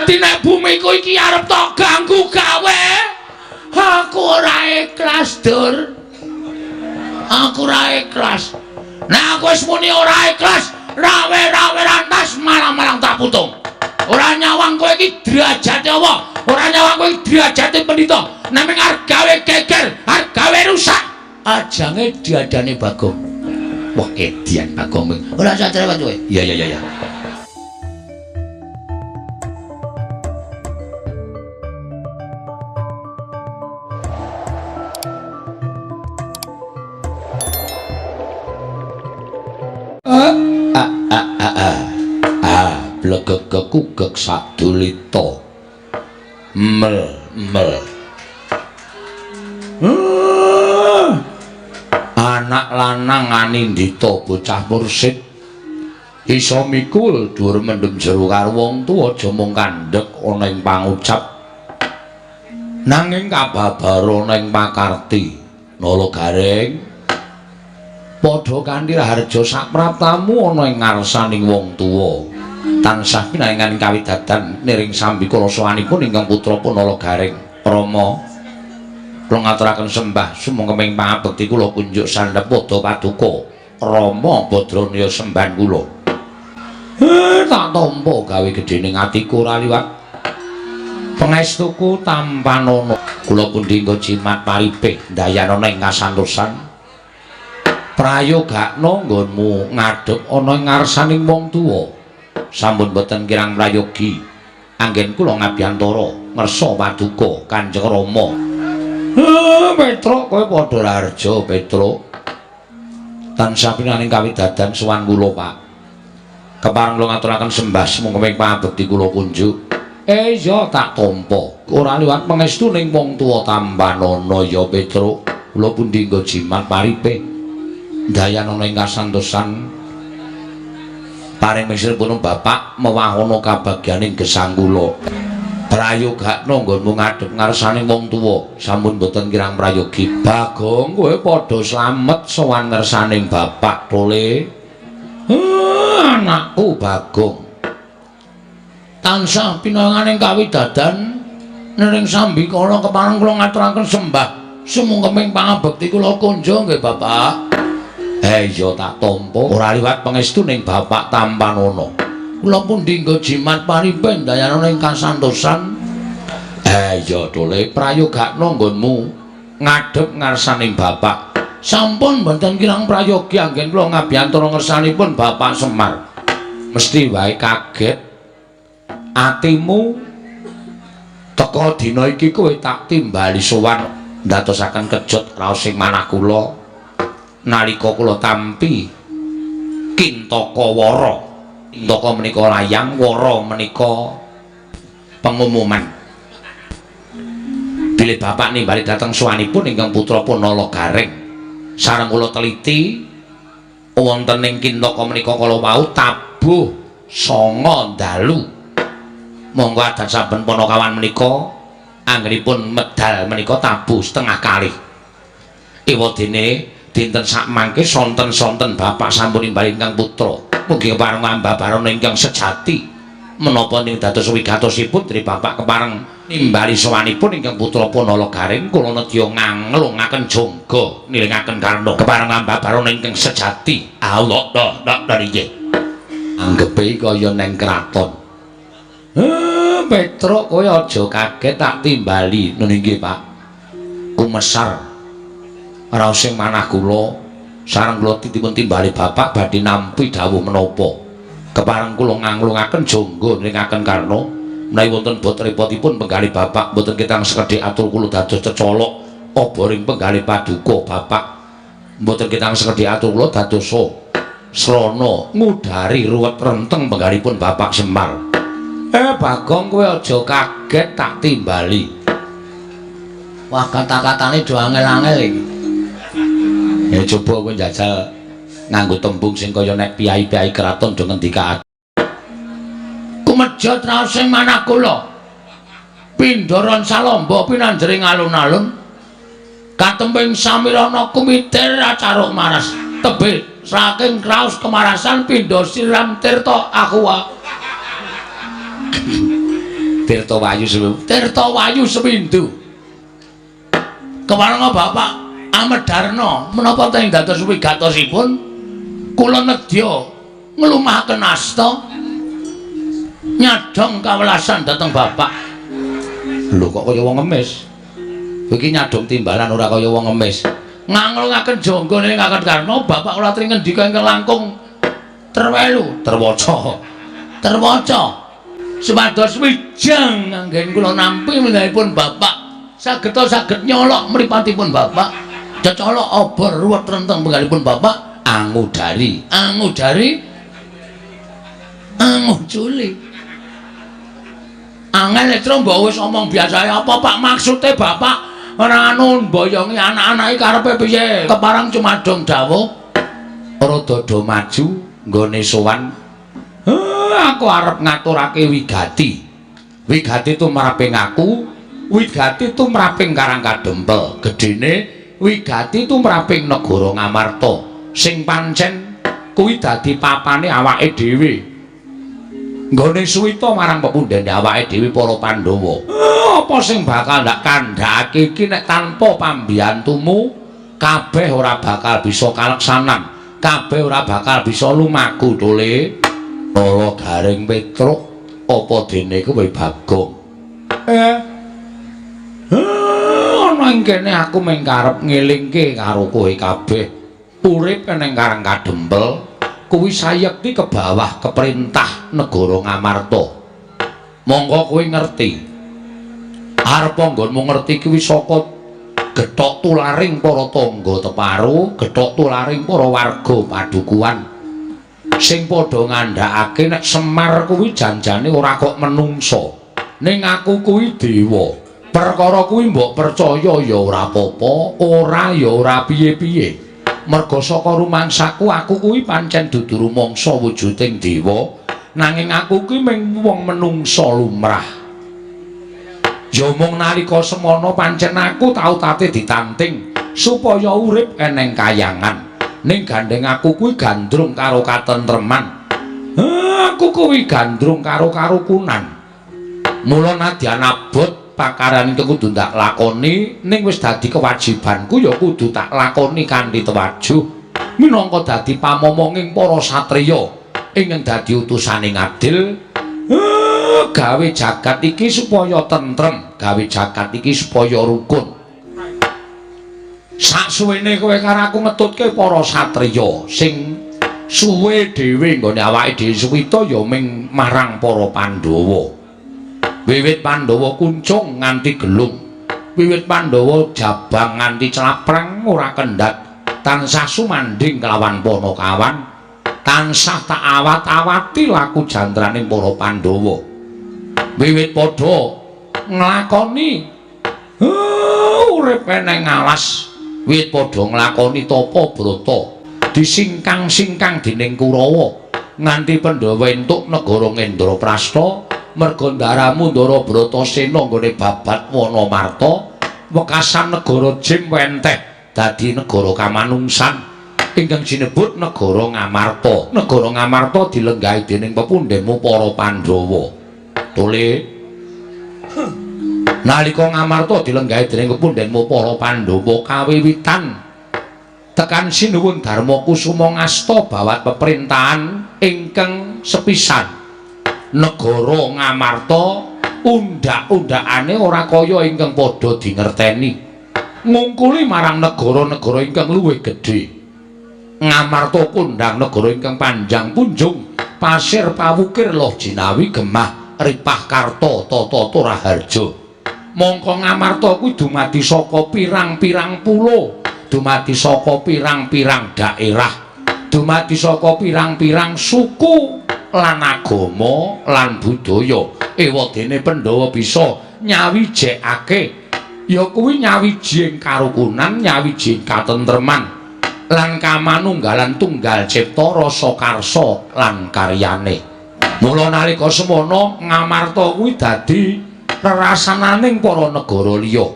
Dadi nek bumiku iki arep tok ganggu gawe, aku ora ikhlas, Dur. Aku ora ikhlas. Nek aku wis muni ora ikhlas, rawe-rawe rantas malang-malang tak putung. Ora nyawang kowe iki derajate apa? Ora nyawang kowe iki derajate pendhita. Nek mung arep gawe geger, arep gawe rusak. Ajange diadane Bagong. Wah, edian Bagong. Ora usah cerewet kowe. Iya. Blegegekugek sadulita mel anak lanang anindita bocah mursid iso mikul dhuwur mendem jero karo wong tuwa aja mung kandhek ana ing pangucap nanging kababar ana ing pakarti nala garing padha kanthi harja sapraptamu ana ing ngarsaning wong tuwa tansah pinangan kawidadan niring sambikala sawanipun ingkang putra Punala Garing Rama kula ngaturaken sembah sumangga ing pangabekti kula kunjuk sandhep pada paduka Rama Badranaya sembahan kula tak tampa gawe gedhening atiku ora liwat pangestuku tampanana kula pundi nggo jimat paripih ndayanana ing kasantosan prayogakna nggonmu ngadhep ana ing ngarsaning wong tuwa sampun boten kirang prayogi anggen kula ngabiyantara ngersa paduka Kanjeng Rama. Petruk kowe padha raharja Petruk. Tansah pinaning kawidadan sowan kula Pak. Kepareng kula ngaturaken sembah semongko ing pangabekti kula kunjuk. Iya tak tampa. Ora liwat pangestu ning wong tuwa tampanana ya Petruk. Kula pundi nggo jimat paripih dayanana ing kasantosan paring mesiripun Bapak mewahono kabagyaning gesang kula. Prayogakna nggonmu ngadhep ngarsaning wong tuwa sampun boten kirang prayogi. Bagong kowe padha slamet sowan ngarsaning Bapak tole. Anakku Bagong. Tansah pinanganing kawidadan niring sambikala kepareng kula ngaturaken sembah sumangga ing pangabekti kula kunjuk nggih Bapak. Iya tak tampa ora liwat pangestu ning Bapak tampanana. Kula pundi nggo jimat paripih dayanana ing kasantosan. Iya tole prayogakna nggonmu ngadhep ngarsaning Bapak. Sampun mboten kirang prayogi anggen kula ngabiyantara ngersanipun Bapak Semar. Mesti wae kaget atimu teka dina iki kowe tak timbali sowan ndadosaken kejut raos ing manah kula. Nalika kula tampi Kintaka Wara. Kintaka menika layang, Wara menika pengumuman. Bilih Bapak nimbali dhateng suwanipun ingkang putra Punala Garing. Sareng kula teliti wonten ing Kintaka menika kala wau tabuh 9 dalu. Monggo adat saben Panakawan menika anggenipun medal menika tabuh setengah kalih. Ewadene dinten sak mangke sonten-sonten Bapak sampun nimbali ingkang putra mugi kepareng ambabarana ingkang sejati menapa ing dados wigatosipun dari Bapak kepareng nimbali sowanipun ingkang putra Punala Garing kula nedya nganglungaken jangga nilingaken karna kepareng ambabarana ingkang sejati. Allah dari nggih anggepe kaya neng kraton. Petruk kowe aja kaget tak timbali nggih Pak. Kumesar raos sing manah kula sareng kula titipun timbali Bapak badhe nampi dawuh menapa kepareng kula nganglungaken jangga nilingaken karna menawi wonten bot repotipun penggalih Bapak boten kitang sekedhik atur kula dados cecolok oboring penggalih paduka Bapak boten kitang sekedhik atur kula dados srana ngudari ruwet renteng penggalihipun Bapak Semar. Bagong kowe aja kaget tak timbali. Wah kata-katane do angel-angel iki. Ya coba kowe njajal nganggo tembung sing kaya nek piyai-piyai kraton do ngendikake. Kumejot raos sing manah kula. Pindharan salamba pinanjering alun-alun. Katemping samirana kumitir acaruk maras. Tebih saking kraos kemarasan pindha siram tirta aku. Tirtawayu Sewindu. Kepareng Bapak Amedarna menapa teng dados wigatosipun kula nedya nglumahaken asta nyadong kawelasan dhateng Bapak. Lho kok kaya wong ngemis. Iki nyadong timbalan ora kaya wong ngemis. Nganglungaken janggane Kakang Karna Bapak kula atring ngendika ingkang langkung terwelu terwaca supados wijang anggen kula nampi menaipun Bapak saged nyolok mripatipun Bapak cecolok obor ruwet renteng penggalipun Bapak angudari angujuli angel letro mbok wis omong biasa apa Pak maksude Bapak ora anu mboyongi anak-anake karepe piye keparang cumadong dawuh rada do maju nggone sowan aku arep ngaturake wigati tumraping aku wigati tumraping Karang Kadempel gedene wigati tumraping negara Ngamarta sing pancen kuwi dadi papane awake dhewe nggone suwita marang pepundhene awake dhewe para Pandhawa apa sing bakal ndak kandhake iki nek tanpa pambiyantumu kabeh ora bakal bisa kaleksanan kabeh ora bakal bisa lumaku tole Para Garing Petruk apa dene kowe Bagong ana ing kene aku mung karep ngelingke karo kowe kabeh urip ning Karang Kadempel kuwi sayekti ke bawah keperintah negara Ngamarta monggo kowe ngerti arep nggonmu ngerti kuwi saka gethok tularing para tangga teparo gethok tularing para warga padukuhan sing padha ngandhakake nek Semar kuwi janjane ora kok menungso ning aku kuwi dewa perkara kuwi mbok percaya ya ora apa-apa ora ya ora piye-piye merga saka rumangsaku aku kuwi pancen dudu rumangsa wujuding dewa nanging aku kuwi mung wong menungsa lumrah ya mung nalika semana pancen aku tau tate ditanting supaya urip eneng kayangan ning gandeng aku kuwi gandrung karo katentreman aku kuwi gandrung karo karukunan mula nadyan abot pakaran iki kudu tak lakoni ning wis dadi kewajibanku ya kudu tak lakoni kanthi tewajuh minangka dadi pamomonging para satriya ingkang dadi utusaning adil gawe jagat iki supaya tentrem gawe jagat iki supaya rukun saksuwene kowe karo aku ngetutke para satriya sing suwe dhewe nggone awake dhewe suwita ya ming marang para Pandhawa wiwit Pandhawa kuncung nganti gelung wiwit Pandhawa jabang nganti celapreng ora kendhat tansah sumanding kelawan Panakawan tansah tak awat-awati laku jantraning para Pandhawa wiwit padha nglakoni urip eneng alas wiwit padha nglakoni tapa brata disingkang-singkang dening Kurawa nganti Pandhawa entuk negara Ngendraprasta merga ndaramu Ndara Bratasena nggone babat Wanamarta wekasan negara Jim wenteh dadi negara kamanungsan ingkang sinebut negara Ngamarta. Negara Ngamarta dilenggahi dening pepundhenmu para Pandhawa. Tole nalika Ngamarta dilenggahi dening pepundhenmu para Pandhawa kawiwitan tekan sinuwun Darmakusuma ngasta bawat peperintahan ingkang sepisan negara Ngamarta undak-undakane ora kaya ingkang padha dingerteni ngungkuli marang negara-negara ingkang luwih gedhe Ngamarta kondhang negara ingkang panjang punjung pasir pawukir loh jinawi gemah ripah karta tata raharja mongko Ngamarta kuwi dumadi saka pirang-pirang pulo dumadi saka pirang-pirang daerah dumadi saka pirang-pirang suku lan agama lan budaya ewadene Pandhawa bisa nyawijekake ya kuwi nyawiji karukunan nyawiji katentreman lan kamanunggalan tunggal cipta rasa karsa lan karyane mula nalika semana Ngamarta kuwi dadi rerasananing para negara liya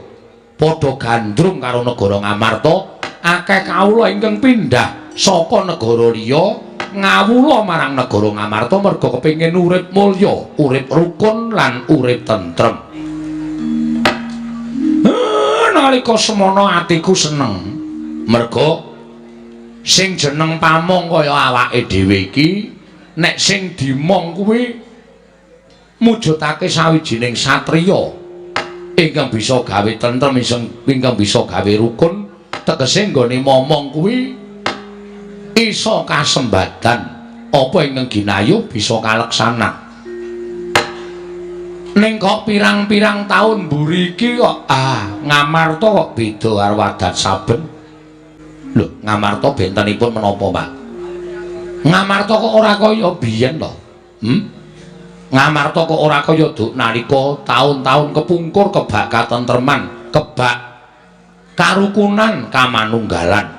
padha gandrung karo negara Ngamarta akeh kawula ingkang pindah saka negara liya ngawula marang negara Ngamarta merga kepengin urip mulya, urip rukun lan urip tentrem. Nalika semana atiku seneng merga sing jeneng pamong kaya awake dhewe iki nek sing dimong kuwi mujudake sawijining satriya ingkang bisa gawe tentrem, ingkang bisa gawe rukun, tegese nggone momong kuwi isa kasembadan apa ingkang ginayu bisa kaleksanan. Ning kok pirang-pirang taun mburi iki kok Ngamarta kok beda karo wadat saben. Lho, Ngamarta bentenipun menapa, Pak? Ngamarta kok ora kaya biyen to? Ngamarta kok ora kaya duk nalika taun-taun kepungkur kebak katentreman, kebak karukunan, kamanunggalan.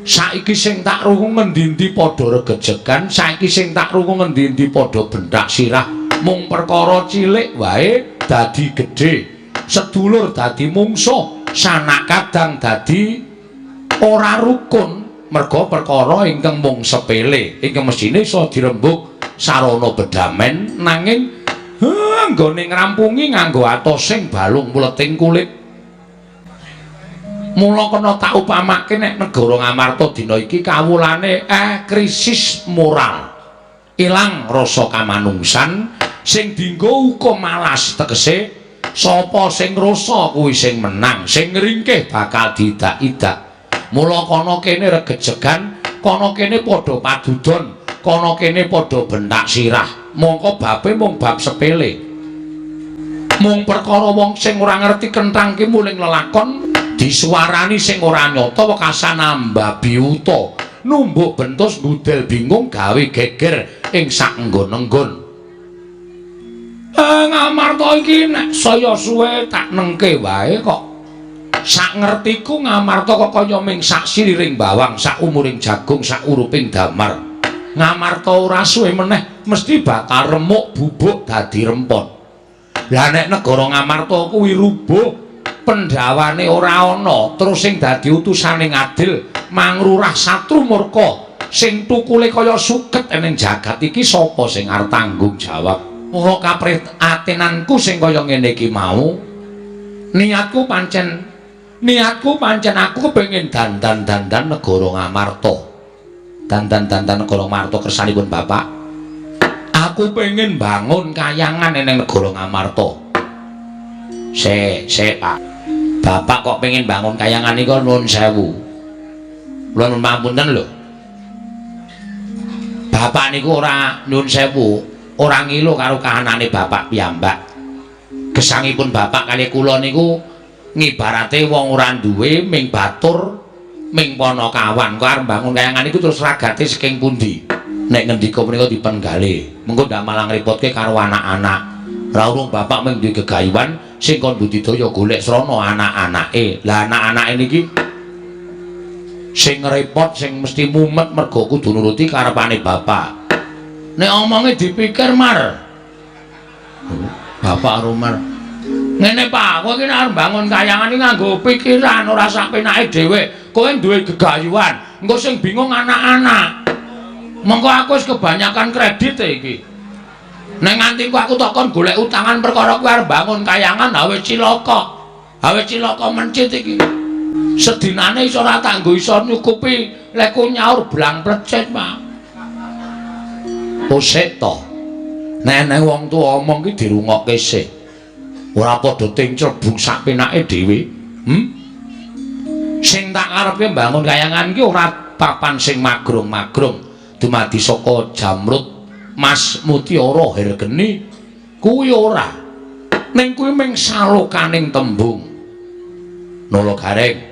Saiki sing tak rungu ngendi-endi padha regejegan, saiki sing tak rungu ngendi-endi padha bendak sirah. Mung perkara cilik wae dadi gedhe, sedulur dadi mungsuh, sanak kadang dadi ora rukun merga perkara ingkang mung sepele, ingkang mesine iso dirembug sarana bedamen nanging nggone ngrampungi nganggo atosing balung mleting kulit. Mula kena tak upamake nek negara Ngamarta dina iki kawulane krisis moral, ilang rasa kamanungsan, sing dienggo uga malas, tegese sapa sing rasa kuwi sing menang, sing ngringkih bakal didak-idak. Mula kono kene regejegan, kono kene padha padudon, kono kene padha bentak sirah. Mongko babe mung bab sepele. Mung perkara wong sing ora ngerti kenthang ki muling lelakon disuarani sing ora nyata wekasan ambabi uta. Numbuk bentus budel bingung gawe geger ing sak nggon-nggon. Ngamarta iki nek saya suwe tak nengke wae kok. Sak ngertiku Ngamarta kok kaya ming sak siliring bawang, sak umuring jagung, sak uruping damar. Ngamarta ora suwe meneh mesti bakal remuk bubuk dadi rempon. Lah nek negara Ngamarta kuwi rubuh, pendhawane ora ana, terus sing dadi utusane ngadil mangrurah satru murka, sing tukule kaya suket ning jagat iki sapa sing arep tanggung jawab? Ora kaprihatinanku sing kaya ngene iki mau. Niatku pancen aku kepengin dandan-dandan negara Ngamarta. Dandan-dandan negara Ngamarta kersanipun Bapak. Aku pengen bangun kayangan ning negara Ngamarta. Pak. Bapak kok pengen bangun kayangan niku nuwun sewu. Kula nuwun pamunten lho. Bapak niku ora nuwun sewu, ora ngilu karo kahanane Bapak piyambak. Gesangipun Bapak kali kula niku ngibarate wong ora duwe ming batur ming panakawan kok arep bangun kayangan iku terus ragate saking pundi nek ngendika menika dipenggale mengko ndak malah ngrepotke karo anak-anak ra urung bapak ming duwe gegayuhan sing kon budidaya golek srana anak-anake lah anak-anake niki sing repot sing mesti mumet mergo kudu nuruti karepane bapak nek omonge dipikir mar bapak rumar ngene Pak, kowe iki arep bangun kayangan iki nganggo pikiran ora sak penake dhewe. Kowe duwe gegayuhan, engko sing bingung anak-anak. Mengko aku wis kebanyakan kredit iki. Nek nganti aku takon golek utangan perkara kowe arep bangun kayangan awe cilaka. Awe cilaka mencit iki. Sedinane iso ora tanggo iso nyukupi lek ku nyaur blang plecet, Pak. Posek to. Nek wong tuwa omong ki dirungokke sik. Ora padha tinclebung sak penake dhewe. Sing tak karepe mbangun kayangan iki ora papan sing magrung-magrung dumadi saka jamrut mas mutiara hergeni kuwi ora. Ning kuwi ming salokaning tembung. Nolo gareng,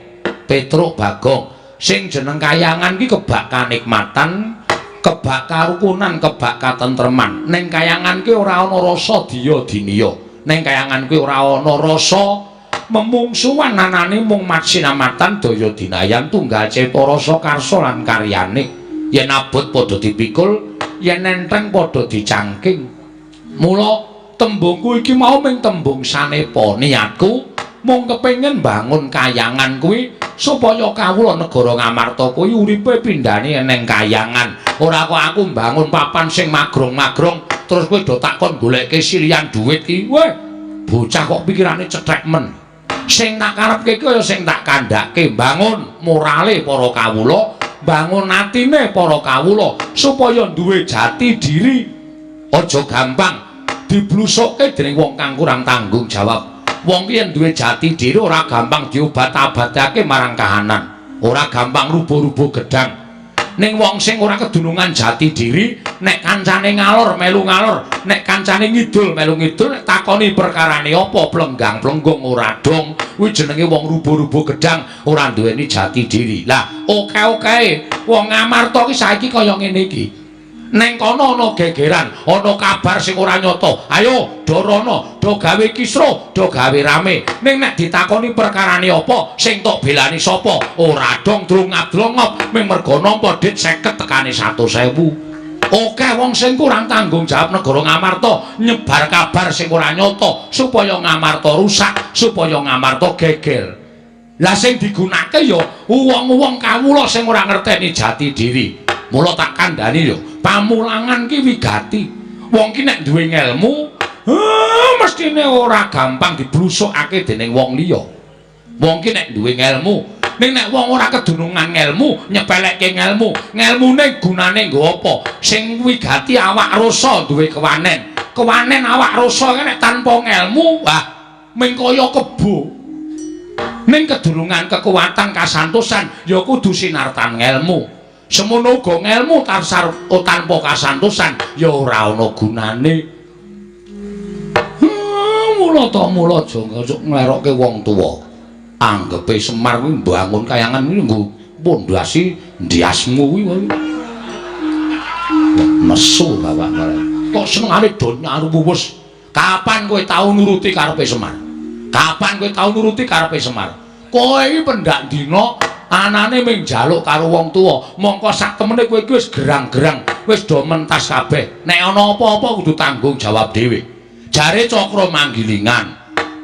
Petruk Bagong sing jeneng kayangan iki kebak kanikmatan, kebak karukunan, kebak katentreman. Ning kayangan ki ora ana rasa diya diniya. Ning kayangan kuwi ora ana rasa memungsuhan anane mung matsinamatan daya dinayan tunggal cipta rasa karsa lan karyane yen abot padha dipikul yen entheng padha dicangking mula tembungku iki mau ming tembung sanepa niatku mung kepengin bangun kayangan kuwi supaya kawula negara Ngamarta kuwi uripe pindhane ning kayangan. Ora kok aku bangun papan sing magrong-magrong terus kowe do takon goleke silian dhuwit ki. Weh, bocah kok pikirane cethek men. Sing tak karepke ki kaya sing tak kandhake, bangun morale para kawula, bangun atine para kawula supaya duwe jati diri. Aja gampang diblusukke dening wong kang kurang tanggung jawab. Wong ki yen duwe jati diri ora gampang diobat-abadake marang kahanan, ora gampang rubuh-rubuh gedang. Ning wong sing ora kedunungan jati diri, nek kancane ngalor melu ngalor, nek kancane ngidul melu ngidul, nek takoni perkarane apa plenggang-plenggung ora dong, kuwi jenenge wong rubuh-rubuh gedang, ora duweni jati diri. Lah, oke-oke, wong Ngamarta ki saiki kaya ngene iki. Neng kono ana gegeran, ana kabar sing ora nyata. Ayo, do rono, do gawe kisruh, do gawe rame. Ning nek ditakoni perkarane apa, sing tok belani sapa? Ora dong drungap-drungop, ming mergo nampa dit 50 tekane 100.000. Oke wong sing kurang tanggung jawab negara Ngamarta nyebar kabar sing ora nyata supaya Ngamarta rusak, supaya Ngamarta geger. Lah sing digunakake ya wong-wong kawula sing ora ngerteni jati diri. Mula tak kandhani yo, pamulangan ki wigati. Wong ki nek duwe ngelmu, mestine ora gampang diblusukake dening wong liya. Wong ki nek duwe ngelmu, ning nek wong ora kedunungan ngelmu, nyepelekke ngelmu, ngelmune gunane nggo apa? Sing wigati awak rasa duwe kewanen. Kewanen awak rasa nek tanpa ngelmu, wah ming kaya kebo. Ning kedurungan kekuatan kasantosan ya kudu sinartan ngelmu. Semono uga ngelmu tanpa kasantosan ya ora ana gunane. Mula aja nglerokke wong tuwa. Anggepe Semar kuwi mbangun kayangan kuwi nggo pondasi ndiasmu kuwi. Mesu bapak kare. Kok senengane do nyaruwus. Kapan kowe tau nuruti karepe Semar? Kapan kowe tau nuruti karepe Semar? Kowe iki pendak dina anane ming njaluk karo wong tuwa, mongko sak temene kowe iki wis gerang-gerang, wis do mentas kabeh. Nek ana apa-apa kudu tanggung jawab dhewe. Jare Cakra Manggilingan,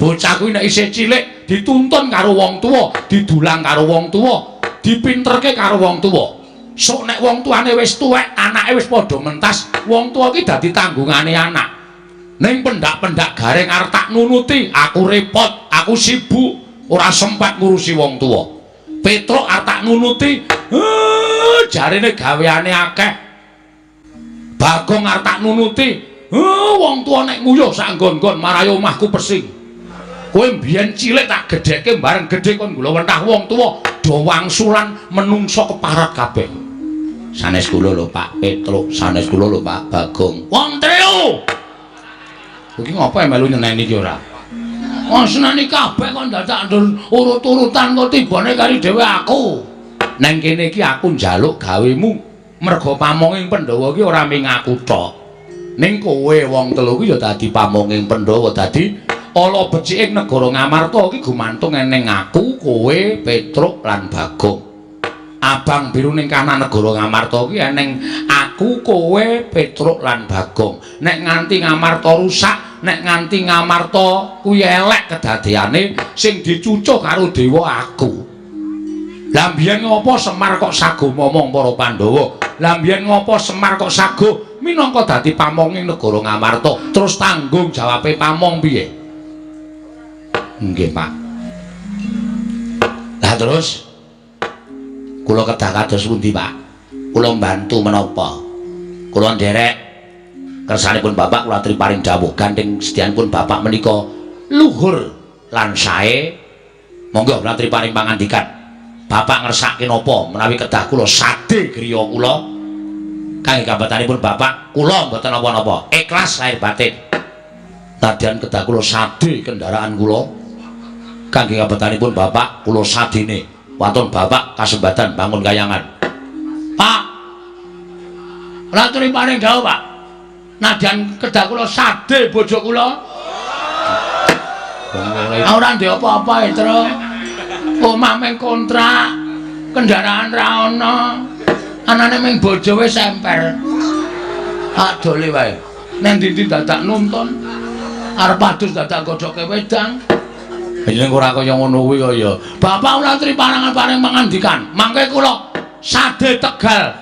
bocah kuwi nek isih cilik dituntun karo wong tuwa, didulang karo wong tuwa, dipinterke karo wong tuwa. Sok nek wong tuane wis tuwek, anake wis padha mentas, wong tuwa ki dadi tanggungane anak. Ning pendak-pendak gareng arep tak nunuti, aku repot, aku sibuk, ora sempat ngurusi wong tuwa. Petruk arep tak nunuti, jarine gaweane akeh. Bagong arep tak nunuti, wong tuwa nek nguyuh sak nggon-nggon marahi omahku pesing. Kowe mbiyen cilik tak gedhekke bareng gedhe kon gula wentah wong tuwa do wangsulan menungso keparat kabeh. Sanes kula lho Pak Petruk, sanes kula lho Pak Bagong. Wong trio. Iki ngapa melu nyeneni iki ora? Senani kabeh kok dadak urut-urutan kok tibane kari dhewe aku. Neng kene iki aku njaluk gawemu merga pamonging Pandhawa iki ora ming aku tok. Ning kowe wong telu iki ya dadi pamonging Pandhawa, dadi ala becike negara Ngamarta iki gumantung ning aku, kowe, Petruk lan Bagong. Abang biru ning kanan negara Ngamarta iki eneng aku, kowe, Petruk lan Bagong. Nek nganti Ngamarta rusak, nek nganti Ngamarta kuwi elek kedadeane, sing dicucuk karo dewa aku. Lah mbiyen ngopo Semar kok sago momong para Pandhawa? Lah mbiyen ngopo Semar kok sago minangka dadi pamonging negara Ngamarta? Terus tanggung jawabe pamong piye? Nggih, Pak. Lah terus kula kedah kados pundi, Pak? Kula mbantu menapa? Kula nderek kersanipun Bapak kula aturi paring dawuh gandeng sedyanipun Bapak menika luhur lan sae. Monggo kula aturi paring pangandikan. Bapak ngersake napa menawi kedah kula sade griya kula kangge kabatanipun Bapak kula mboten napa-napa, ikhlas lahir batin. Nadyan kedah kula sade kendaraan kula kangge kabatanipun Bapak kula sadene wonten Bapak kasembatan bangun kayangan. Pak, kula aturi paring dawuh, Pak. Nadyan kedah kula sade bojo kula. Ora ndek apa-apa, Tru. Omah meng kontrak, kendaraan ra ana. Anane meng bojo wis semper. Adole wae. Nek ndi dadak nuntun arep adus dadak godhoke wedang. Jeneng ora kaya ngono kuwi kaya. Bapak Ulatri parangan paring pangandikan. Mangke kula sadhe Tegal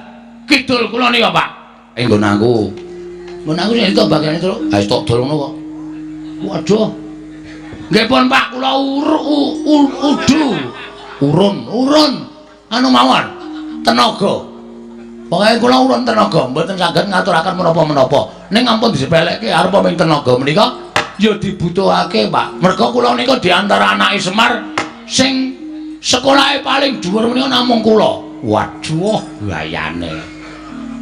kidul kula nika, Pak. Nggon aku. Nggon aku sing itu bagian itu. Ha wis tok dol ngono kok. Waduh. Nggih pun Pak, kula urun. Anu mawon. Tenaga. Pokoke kula urun tenaga, mboten saged ngaturaken menapa-menapa. Ning ampun disepelekke arepa ping tenaga menika ya dibutuhake, Pak. Merga kula nika di antara anake Semar sing sekolahe paling dhuwur menika namung kula. Waduh, gayane.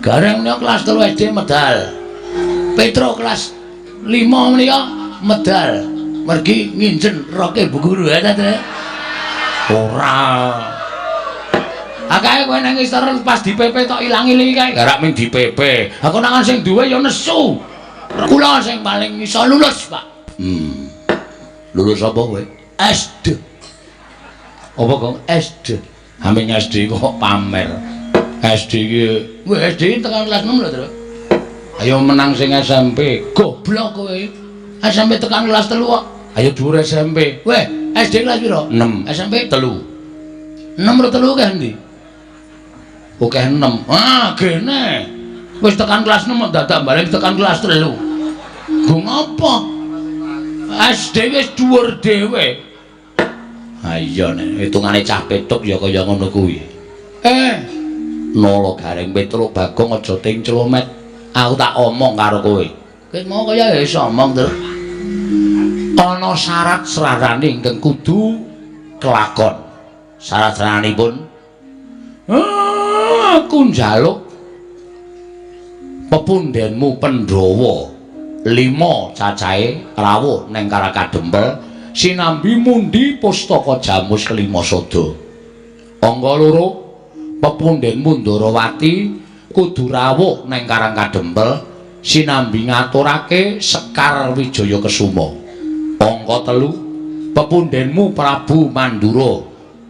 Gareng menika kelas 3 SD medal. Petro kelas 5 menika medal. Mergi nginjen roke Bu Guru ya ta. Ora. Akae kowe nang ister pas di PP tok ilang-ilingi kae. Garap ming di PP. Aku nangan sing duwe ya nesu. Kula sing paling iso lulus, Pak. Lulus apa kowe? SD. Apa kok SD? Aming SD kok pamer. SD iki, kowe SD tekan kelas 6 lho, Tru. Ayo menang sing SMP. Goblok kowe. SMP tekan kelas 3 kok. Ayo dhuwur SMP. Weh, SD kelas piro? 6. SMP 3. 6 karo 3 ke endi? Oke 6. Ah, gene. Wis tekan kelas 6 dadak balik tekan kelas 3. Go ngapa? SD wis dhuwur dhewe. Ha iya nek hitungane cah petuk ya kaya ngono kuwi. Nolo Gareng Petruk Bagong aja ting clomet. Aku tak omong karo kowe. Kowe mau kaya iso omong to. Ana syarat-syarane ingkang kudu kelakon. Syarat-syaranipun aku njaluk pepundhenmu Pandhawa 5 cacahe rawuh ning Karakadempel sinambi mundi pustaka Jamus kelima sada. Angka 2 pepundhenmu Ndarawati kudu rawuh ning Karakadempel sinambi ngaturake Sekar Wijaya Kesuma. Angka 3 pepundhenmu Prabu Mandura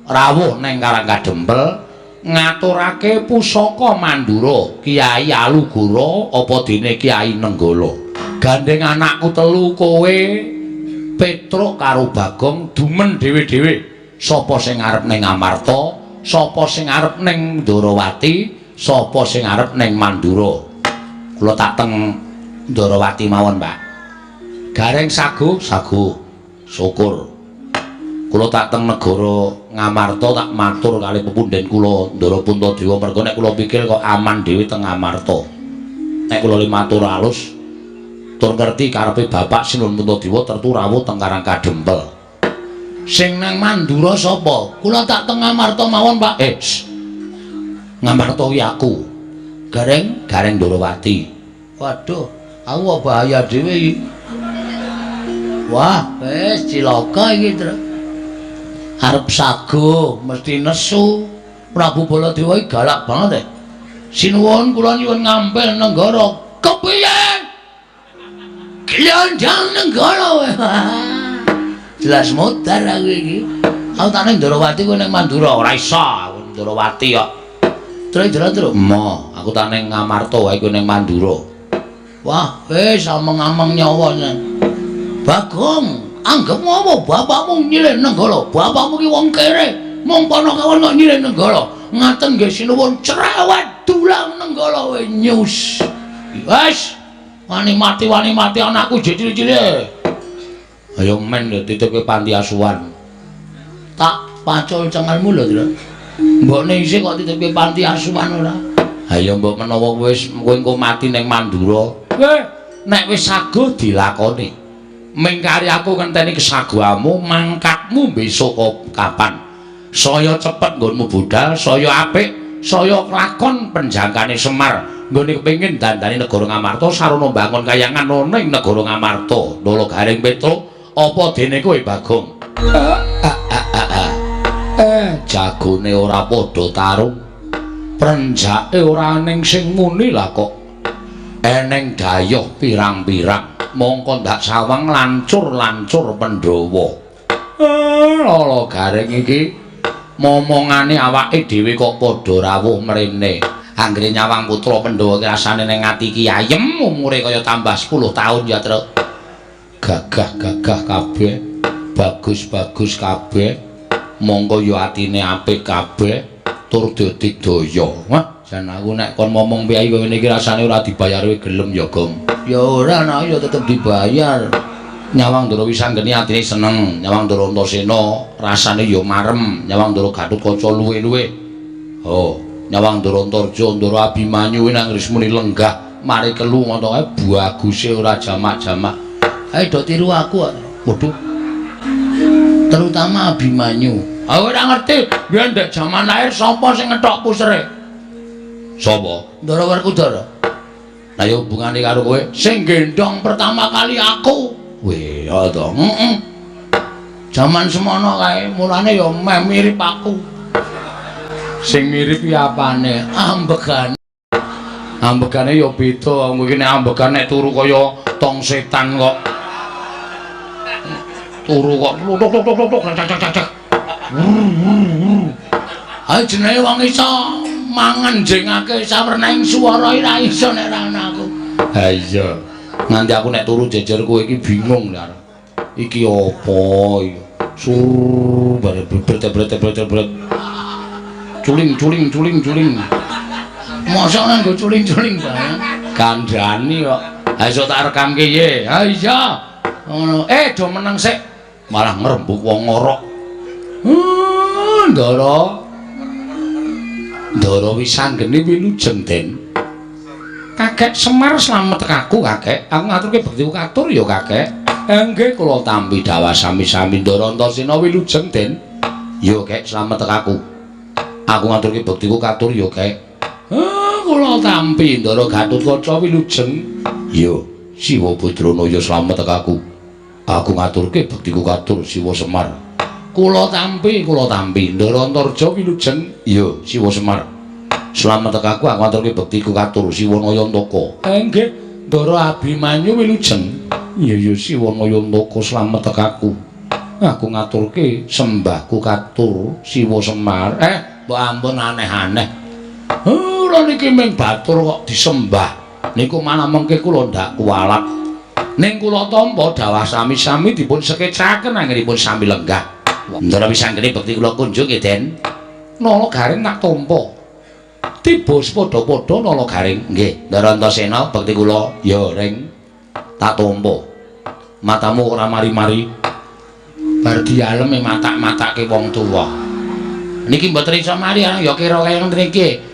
rawuh ning Karakadempel ngaturake pusaka Mandura Kiai Alugara apa dene Kiai Nenggala. Gandeng anakku 3 kowe Petruk karo Bagong dumen dhewe-dhewe. Sapa sing arep ning Amarta, sapa sing arep ning Ndarawati, sapa sing arep ning Mandura. Kula tak teng Ndarawati mawon, Pak. Gareng sagu, syukur. Kula tak teng negara Ngamarta tak matur kali pepundhen kula Ndara Puntadewa merga nek kula pikir kok aman dhewe teng Ngamarta. Nek kula li matur alus tur ngerti karepe Bapak Sinuwun Puntadewa tertu rawuh teng Karakadempel. Sing nang Mandura sapa? Kula tak teng Ngamarta mawon, Pak. Ngamarta kuwi aku. Gareng Ndarawati. Waduh, aku bahaya dhewe iki. Wah, wis cilaka iki, Tru. Arep sago mesti nesu. Prabu Baladewa iki galak banget. Sinuwun kula nyuwun ngampil Nenggara. Kepiye? Glondang Nenggara wae. Jelas mutar aku iki. Aku tak ning Ndarawati kowe ning Mandura ora iso. Ndarawati kok. Terus. Mo, aku tak ning Ngamarta wae kowe ning Mandura. Wah, wis ameng-ameng nyawa. Bagong anggapmu apa bapakmu nyilih Nenggala? Bapakmu ki wong kere, mung ponokawan kok nyilih Nenggala. Ngaten nggih sinuwun cerewet dulang Nenggala wae nyus. Wes, wani mati anakku cilik-cilik. Ayo men titipke panti asuhan. Tak pacul cengelmu lho, Tru. Mbokne isih kok titipke panti asuhan ora? Ayo mbok menawa wis kowe engko mati ning Mandura. Nek wis saguh dilakoni. Mengkari aku ngenteni kesaguhamu, mangkatmu besok kapan. Saya cepet nggonmu budal, saya apik, saya kelakon penjangkane Semar. Nggone kepengin dandani negara Ngamarta sarana bangun kayangan ana ing negara Ngamarta. Ndara Gareng Petruk, apa dene kowe Bagong? Jagone ora padha tarung. Prenjake ora ning sing muni lah kok. Eneng dayoh pirang-pirang. Mongko ndak sawang lancur-lancur Pandhawa. Lala Gareng iki momongane awake dhewe kok padha rawuh mrene. Anggere nyawang putra Pandhawa ki rasane ning ati ki ayem umure kaya tambah 10 taun ya, Tru. Gagah kabeh. bagus-bagus kabeh. Monggo ya atine apik kabeh tur dadi daya. Wah, jan aku nek kon ngomong piye kowe niki rasane ora dibayar kowe gelem ya, Gong. Ya ora ana ya tetep dibayar. Nyawang Ndara Wisanggeni atine seneng, Nyawang Ndara Antasena rasane ya marem, Nyawang Ndara Gatotkaca luwe-luwe. Oh, Nyawang Ndara Antarja, Ndara Abimanyu nang Rismuni lenggah, mari kelu ngono kae baguse ora jamak-jamak. Ayo do tiru aku. Waduh. Terutama Abimanyu. Aku ora ngerti, biyen ndek jaman lahir sapa sing ngethok pusere? Sapa? Ndara Werkudara. Lah ya hubungane karo kowe sing gendong pertama kali aku. Weh, ya to. Heeh. Jaman semono kae, mulane ya meh mirip aku. Sing mirip ya apane? Ambegane. Ambegane ya beda, mungkin ambegan nek turu kaya tong setan kok. Turu kok tok cak. Ayo jenenge wong iso mangan jengake sawernaing swara ora iso nek ra ana aku. Ha iya. Nganti aku nek turu jejer kowe iki bingung lho. Iki apa iki? Sur bare bret. Culing. Mosok nganggo culing-culing bae. Kandhani kok. Ha iso tak rekamke ye. Ha iya. Ngono. Do meneng sik. Malah ngrembug wong ngorok. Ndara Wisanggeni wilujeng Den. Kakek Semar slamet aku kakek. Aku ngaturke bekti katur ya kakek. Nggih kula tampi dawa sami-sami Ndara Antasena wilujeng Den. Ya kek slamet aku. Aku ngaturke bektiku katur ya kek. Kula tampi Ndara Gatotkaca wilujeng. Ya Siwa Badrana ya slamet aku. Aku ngaturke bektiku katur Siwa Semar. Kula tampi Ndara Antarja wilujeng. Ya Siwa Semar. Slamet aku ngaturke bektiku katur Siwa Nayantaka. Nggih, Ndara Abimanyu wilujeng. Ya Siwa Nayantaka slamet aku. Aku ngaturke sembahku katur Siwa Semar. Mbok ampun aneh-aneh. Lha niki ming batur kok disembah. Niku malah mengke kula ndak kuwalat. Ning kula tampa dawah sami-sami dipun sekecaken anggenipun sami lenggah. Ndara Wisanggeni bekti kula kunjung nggih Den. Nala garing tak tampa. Tiba padha-padha nala garing. Nggih, Ndara Antasena bekti kula ya ring tak tampa. Matamu ora mari-mari. Bar dialeme matak-matake wong tuwa. Niki mboten iso mari ya kira kaya ngriki.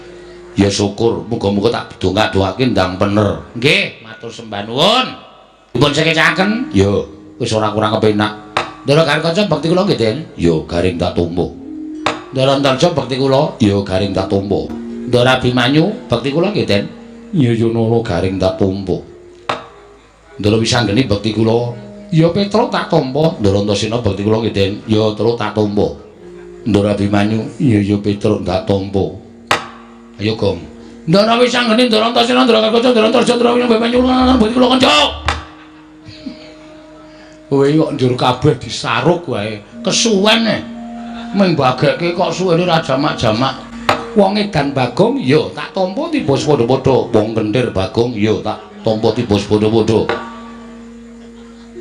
Ya syukur, muga-muga tak dongak-dongake ndang bener. Nggih, matur sembah nuwun. Dipun sekecaken? Ya, wis ora kurang kepenak. Ndara Gatotkaca bekti kula nggih, Den. Ya garing tak tampa. Ndara Antarja bekti kula ya garing tak tampa. Ndara Abimanyu bekti kula nggih, Den. Ya nala garing tak tampa. Ndara Wisanggeni bekti kula ya Petruk tak tampa. Ndara Antasena bekti kula nggih, Den. Ya terus tak tampa. Ndara Abimanyu ya Petruk tak tampa. Ayo Gong. Ndara Wisanggeni, Ndara Antasena, Ndara Gatotkaca, Ndara Antarja, Ndara Abimanyu bekti kula kencok. Kowe kok njur kabeh disaruk wae. Kesuwen e. Ming bageke kok suwene ora jamak-jamak. Wong edan Bagong ya tak tampa tibos padha-padha. Wong kentir Bagong ya tak tampa tibos padha-padha.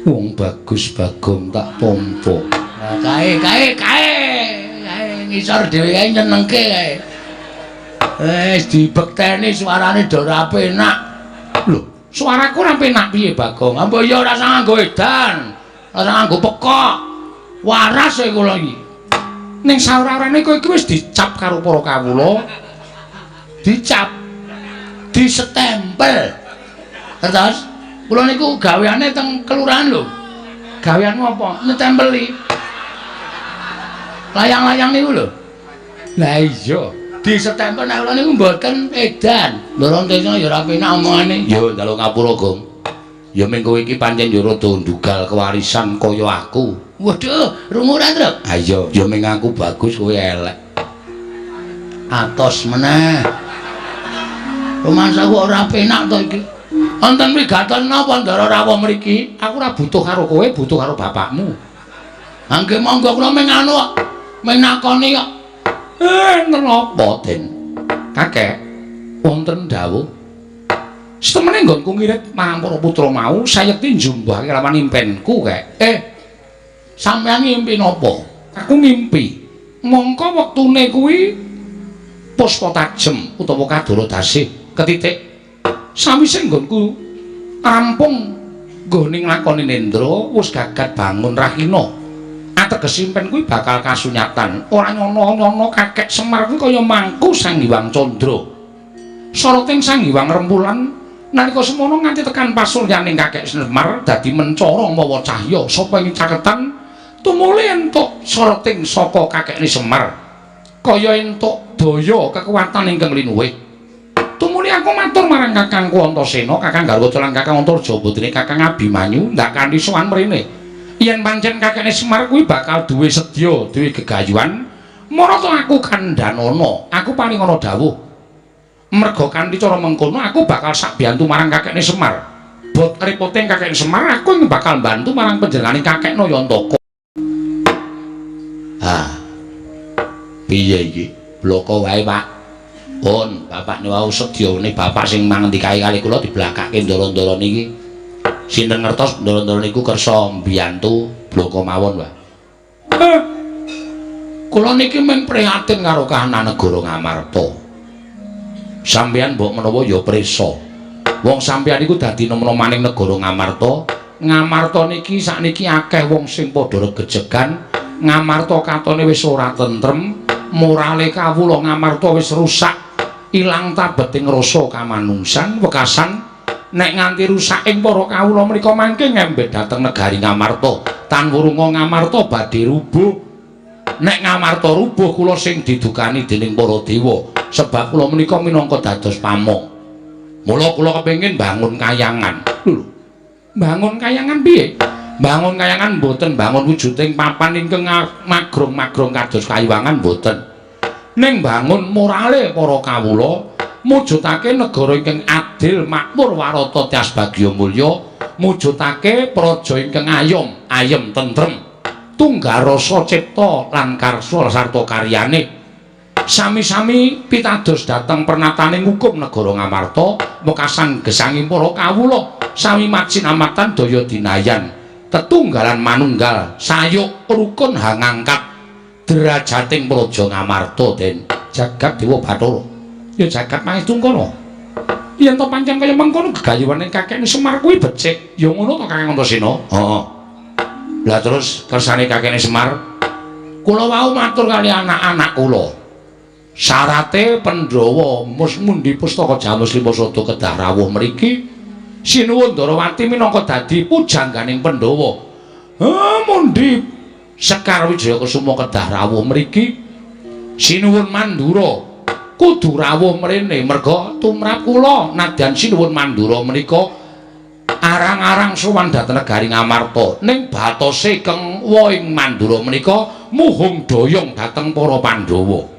Wong bagus Bagong tak tampa. Nah, kae ngisor dhewe kae nyenengke kae. Wis dibekteni suarane do ora penak. Lho, suaraku ora penak piye Bagong? Ambo ya ora usah nganggo edan. Ora nganggo pekok. Waras e kula iki. Ning saurarane kowe iki wis dicap karo para kawula. Dicap. Disestempel. Terus kula niku gaweane teng kelurahan lho. Gaweanmu apa? Netempeli. Layang-layang niku lho. Lah iya, disestempel nek kula niku mboten edan. Ndara Antasena ya ora penak omongane. Ya njaluk ngapura, Gong. Ya ming kowe iki pancen yo rada ndugal kewarisan kaya aku. Waduh, rungu ra, Truk? Ha iya, ya ming aku bagus kowe elek. Atos meneh. Romansaku ora penak to iki. Wonten wigaten napa Ndara rawuh mriki? Aku ora butuh karo kowe, butuh karo bapakmu. Angge monggo kula ming anu kok. Ming nakoni kok. Napa, Den? Kakek, wonten dawuh setemene nggonku ngirit marang para putra mau sayekti njumbahke lawan impenku kek. Sampeyan ngimpi napa? Aku ngimpi. Mongko wektune kuwi puspa tajem utawa kadara dasih ketitik. Sawise nggonku rampung nggone nglakoni nendra wis gagat bangun rahina. Ateges simpen kuwi bakal kasunyatan. Ora nyono-nyono kakek Semar kuwi kaya mangku Sang Hyang Candra. Soroting Sang Hyang Rembulan nalika semono nganti tekan pasuryaning kakek Semar dadi mencara mawa cahya sapa ing caketan tumuli entuk soroting saka kakekne Semar kaya entuk daya kekuatan ingkang linuwih. Tumuli aku matur marang Kakangku Antasena, Kakang Garwata lan Kakang Antarja putrine Kakang Abimanyu ndak kanthi sowan mrene. Yen pancen kakekne Semar kuwi bakal duwe sedya, duwe gegayuhan, marata aku kandhanana, aku paling ana dawuh. Merga kanthi cara mengkono aku bakal sak biyantu marang kakekne Semar. Bot ripoting kakekne Semar aku bakal bantu marang panjenenganing kakekno Yantaka. Piye iki? Bloko wae, Pak. Pun, bapak niku sedyane bapak sing mangendikae kali kula diblakake ndara-ndara niki. Sinten ngertos ndara-ndara niku kersa mbiyantu bloko mawon, Pak. Kula niki men prihatin karo kahanan negara Ngamarta. Sampeyan mbok menawa ya prisa. Wong sampeyan iku dadi nom-nomaning negara Ngamarta. Ngamarta niki sakniki akeh wong sing padha regejegan. Ngamarta katone wis ora tentrem, morale kawula Ngamarta wis rusak. Ilang tabeting rasa kamanungsan wekasan nek nganti rusaking para kawula mriku mangke ngembet dhateng negari Ngamarta tan wurunga Ngamarta badhe rubuh. Nek Ngamarta rubuh kula sing didukani dening para dewa sebab kula menika minangka dados pamong. Mula kula kepengin bangun kayangan. Lho, bangun kayangan piye? Bangun kayangan mboten bangun wujuding papan ingkang magrong-magrong kados kayiwangan mboten. Ning bangun morale para kawula mujudake negara ingkang adil makmur warata tias bagya mulya mujudake praja ingkang ayem tentrem tunggal rasa cipta lan karsa sarta karyane sami-sami pitados dhateng pernataning hukum negara Ngamarta mekasan gesanging para kawula sami majinamatan daya dinayan tetunggalan manunggal sayuk rukun hangangkat derajating praja Ngamarta den jagat Dewa Bathara ya jagat Mahitungkara. Yen to pancen kaya mengkono gegayuhane kakekne Semar kuwi becik ya ngono to Kakang Antasena. Heeh. Lah terus kersane kakekne Semar kula wau matur kali anak-anak kula. Syarate Pandhawa mundi pustaka Jamus Limasada kedah rawuh mriki sinuwun Ndarawati minangka dadi pujangganing Pandhawa. Mundi Sekar Wijaya Kusuma kedah rawuh mriki sinuwun Mandura kudu rawuh mrene merga tumrap kula nadyan sinuwun Mandura menika arang-arang sowan dhateng negari Ngamarta ning batose keng woing Mandura menika muhung doyong dhateng para Pandhawa.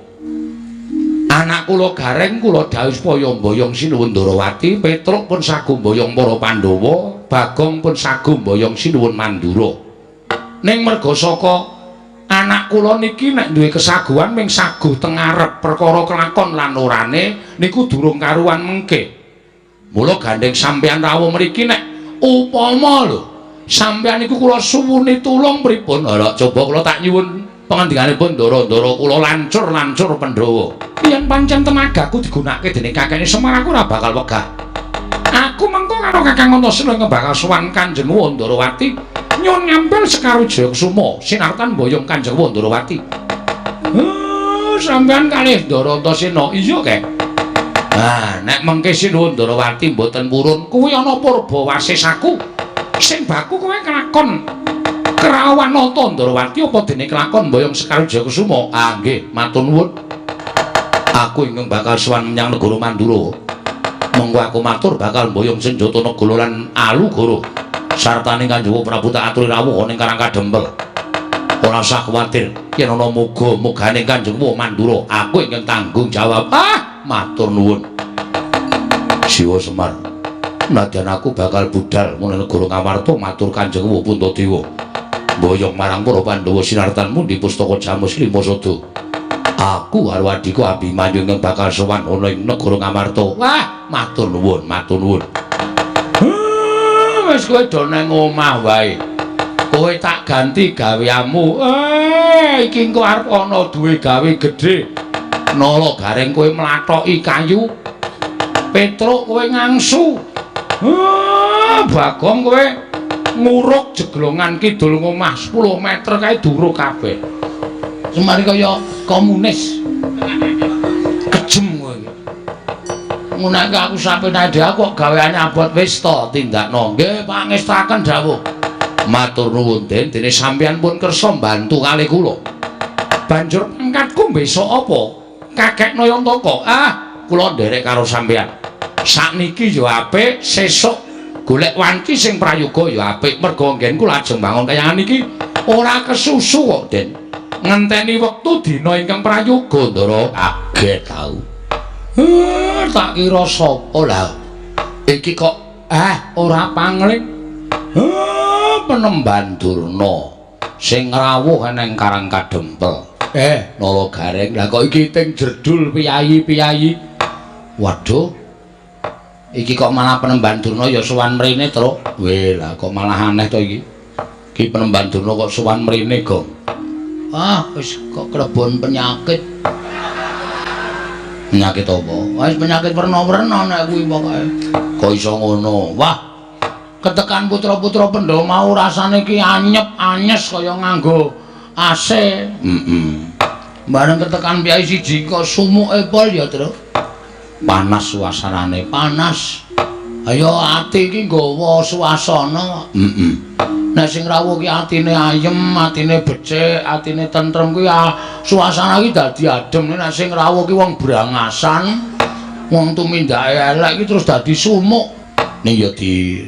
Anak kula gareng kula dawuh supaya mboyong sinuwun Ndarawati, Petruk pun sagum mboyong para Pandhawa, Bagong pun sagum mboyong sinuwun Mandura. Ning merga saka anak kula niki nek duwe kesaguhan ming saguh teng ngarep perkara kelakon lan orane niku durung karuan mengke. Mula gandeng sampeyan rawuh mriki nek upama lho sampeyan niku kula suwuni tulung pripun? Ora coba kula tak nyuwun pangandikanipun ndara-ndara kula lancur-lancur Pandhawa. Yen pancen tenagaku digunakake dening kakekne Semar aku ora bakal wegah. Aku mengko karo Kakang Antasena bakal sowan Kanjeng Ndarawati nyuwun ngampil Sekar Wijaya Kusuma sinartan mboyong Kanjeng Ndarawati. Sampeyan kalih Ndara Antasena iya kek. Nek mengke sinuwun Ndarawati mboten purun kuwi ana purba wasisaku sing baku kowe kelakon kerawan nata Ndarawati apa dene kelakon mboyong Sekar Wijaya Kusuma. Nggih matur nuwun. Aku ingkang bakal sowan menyang negara Mandura. Monggo aku matur bakal mboyong senjata negara lan alugara sartane Kanjeng Prabu tak aturi rawuh ning Karang Kadempel. Ora usah kuwatir yen ana muga-mugane Kanjeng Mandura aku ingkang tanggung jawab. Matur nuwun. Siwa Semar. Nadyan aku bakal budal menawa negara Ngamarta matur Kanjeng Puntadewa. Mboyong marang para Pandhawa sinartanmu di pustaka Jamus Limasada. Aku karo adhiku Abimanyu ingkang bakal sowan ana ing negara Ngamarta. Matur nuwun, matur nuwun. Wis kowe do nang omah wae. Kowe tak ganti gaweanmu. Iki engko arep ana duwe gawe gedhe. Nala Gareng kowe mlathoki kayu. Petruk kowe ngangsu. Bagong kowe nguruk jeglongan kidul ngomah 10 meter kae duruk kabeh. Semari kaya komunis. Kejem kowe. Ngono aku sampe nade aku kok gaweane abot wis to tindakno. Nggih pangestaken dawuh. Matur nuwun Den, dene sampeyan pun kersa mbantu kalih kula. Banjur pangkatku besok apa? Kakek Nayantaka. Kula nderek karo sampeyan. Sakniki ya apik, sesuk golek wanci sing prayoga ya apik. Mergo nggenku lajeng bangun kayangan iki ora kesusu kok, Den. Ngenteni wektu dina ingkang prayoga, Ndara. Kaget tau. Tak kira sapa lah. Iki kok ora pangling. Penemban Durna sing rawuh eneng Karang Kadempel. Nala Gareng. Lah kok iki ting jerdul piyayi-piyayi. Waduh. Iki kok malah Penemban Durna ya sowan mrene, Truk. Lah kok malah aneh to iki. Iki Penemban Durna kok sowan mrene, Gong. Wis kok klebon penyakit. Penyakit apa? Wis penyakit werna-werna nek kuwi pokoke. Kok iso ngono? Wah. Ketekan putra-putra Pendhawa mau rasane ki anyep anyes kaya nganggo AC. Bareng ketekan piyai siji kok sumuke pol ya, Tru. Panas suasanane, panas. Ayo ati iki nggawa suasana. Nek sing rawuh ki atine ayem, atine becik, atine tentrem kuwi suasana iki dadi adem. Nek sing rawuh ki wong brangasan, wong tumindake elek ki terus dadi sumuk. Ning ya di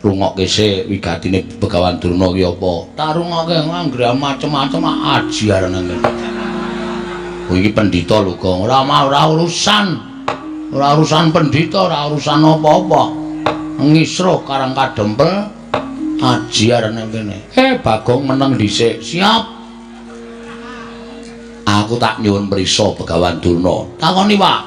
rungokke sik wigatine Begawan Durna ki apa? Tak rungokke anggere macem-macem ajar nang kene. Iki pendhita lho, Gong. Ora urusan. Ora urusan pendhita, ora urusan apa-apa. Ngisruh Karang Kadempel ajar nang kene. Bagong meneng dhisik. Siap. Aku tak nyuwun prisa Begawan Durna. Takoni, Pak.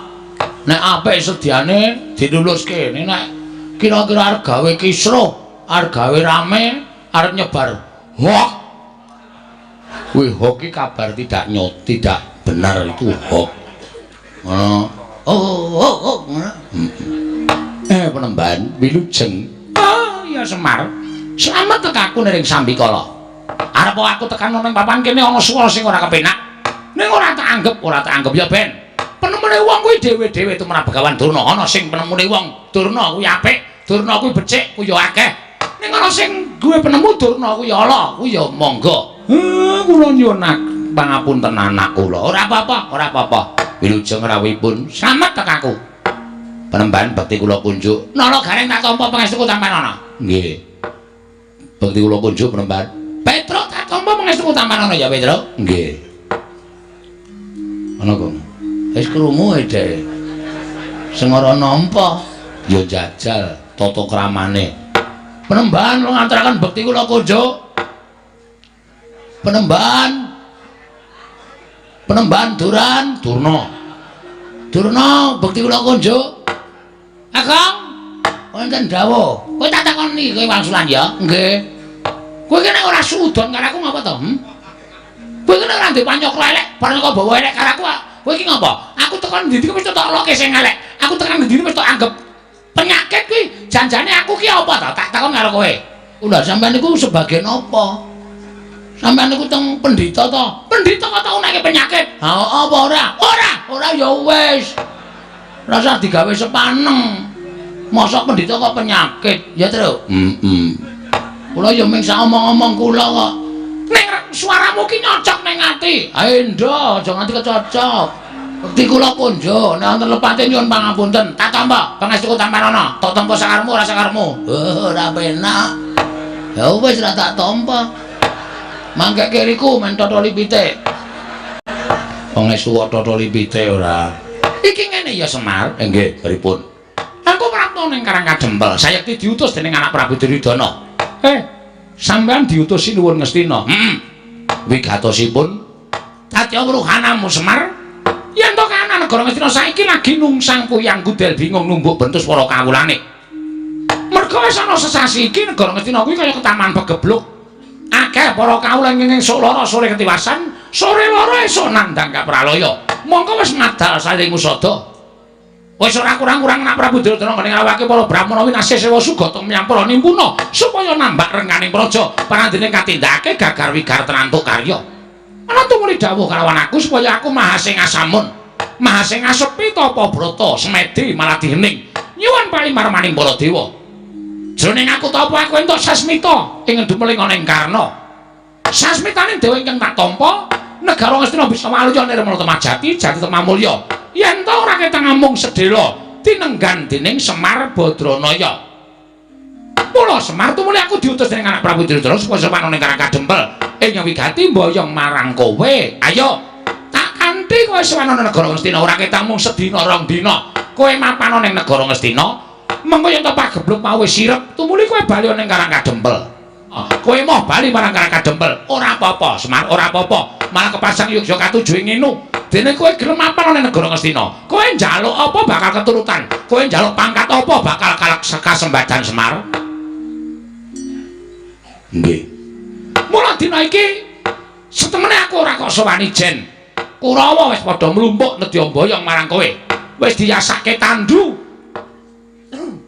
Nek apik sediane diluluske. Nek kira-kira arep gawe kisruh, arep gawe rame, arep nyebar hoax. Kuwi hoax iki kabar tidak benar, itu hoax. Penemban wilujeng. Ya Semar. Selamat tekaku ning Sambikala. Arep aku tekan ning papan kene ana swara sing ora kepenak. Ning ora tak anggap ya Ben. Penemune wong kuwi dhewe-dhewe tumrap Begawan Durna. Ana sing penemune wong Durna kuwi apik, Durna kuwi becik, kuwi ya akeh. Ning ana sing duwe penemu Durna kuwi ala, kuwi ya monggo. Kula nyuwun pangapunten anak kula. Ora apa-apa. Wilujeng rawuhipun slamet tekaku. Penemban bekti kula kunjuk. Nala Gareng tak tampa pangestuku tampanana. Nggih. Bekti kula kunjuk Penemban. Petruk tak tampa pangestuku tampanana ya, Petruk? Nggih. Ana kok. Wis krungu Dek. Sing ora nampa ya jajal tata kramane. Penemban kula ngaturaken bekti kula kunjuk. Penemban Durna bekti kula kunjuk. Agong wonten dawuh. Kowe tak takoni kowe wangsulan ya? Nggih. Kowe kene ora sudon karo aku ngapa to? Kowe kene ora ndek pancok lelek, bareng kok bawa elek karo aku. Kowe iki ngapa? Aku tekan ndi wis tak loke sing elek. Aku tekan ndi wis tak anggap penyakit kuwi. Janjane aku ki apa to? Tak takon karo kowe. Lha sampean niku sebagian apa? Sampeyan niku teng pendhita to? Pendhita kok tau nek penyakit? Ha apa ora? Ora ya wis. Rasa digawe sepaneng. Mosok pendhita kok penyakit? Ya, Tru. Kula ya mung sak omong-omong kula kok. Ning suaramu ki nyocok ning ati. Ha endo, aja nganti kecocok. Bekti kula kunjuk, nek wonten lepate nyuwun pangapunten. Tak tampa pangestuku tampanana. Tak tampa sakarmu ora sakarmu. Ora penak. Ya wis ora tak tampa. Mangke kiriku men totoli pitik. Pangestu kok totoli pitik ora. Iki ngene ya Semar. Nggih, pripun? Aku prapta ning Karang Kadempel. Sayekti diutus dening anak Prabu Duryudana. Sampeyan diutusi nuwun ngestina. Wigatosipun Tatya Wruhanamu Semar. Yen to kana negara Ngastina saiki lagi nungsang kuyang gudel bingung numbuk bentus para kawulane. Merga wis ana sesasi iki negara Ngastina kuwi kaya ketaman begebluk. Akeh para kawula ingkang lara sore ketiwasan, sore lara esuk nandhang kapralaya. Mongko wis ngadal saling usada. Wis ora kurang-kurang nek Prabu Duryudana ngrawake para Brahmana winasih sewa sugata menyang para nimpuna supaya nambah rengganing praja panandene katindakake gagar wigar tenantuk karya. Ana tumuli dawuh kalawan aku supaya aku mahasing asamun, mahasing asepi tapa brata semedi maladi hening nyuwun palimarmaning para dewa. Jroning aku tapa aku entuk sasmita ing ndumeling ana ing Karna. Sasmitaning dewa ingkang tak tampa negara Ngastina bisa maluya nirmala temajati jati temamulya. Yen ta ora ketang amung sedhela tinenggan dening Semar Badranaya. Mula Semar tumuli aku diutus dening anak Prabu Duryudana supaya sopan ning Karang Kadempel ing wigati mboyong marang kowe. Ayo tak kanthi kowe sowan ning negara Ngastina ora ketang mung sedina rong dina. Kowe mapan ning negara Ngastina mengko yen ta pagebluk mau wis sirep tumuli kowe bali ning Karang Kadempel. Kowe mau bali marang Karang Kadempel ora apa-apa Semar, ora apa-apa. Malah kepasang Yogyakarta tujuh nginu. Dene kowe gelem mapan ning negara Ngastina. Kowe njaluk apa bakal keturutan. Kowe njaluk pangkat apa bakal kasembadan Semar. Nggih. Mula dina iki setemene aku ora kok sowan ijen. Kurawa wis padha mlumpuk nedya mboyong marang kowe. Wis diyasake tandu.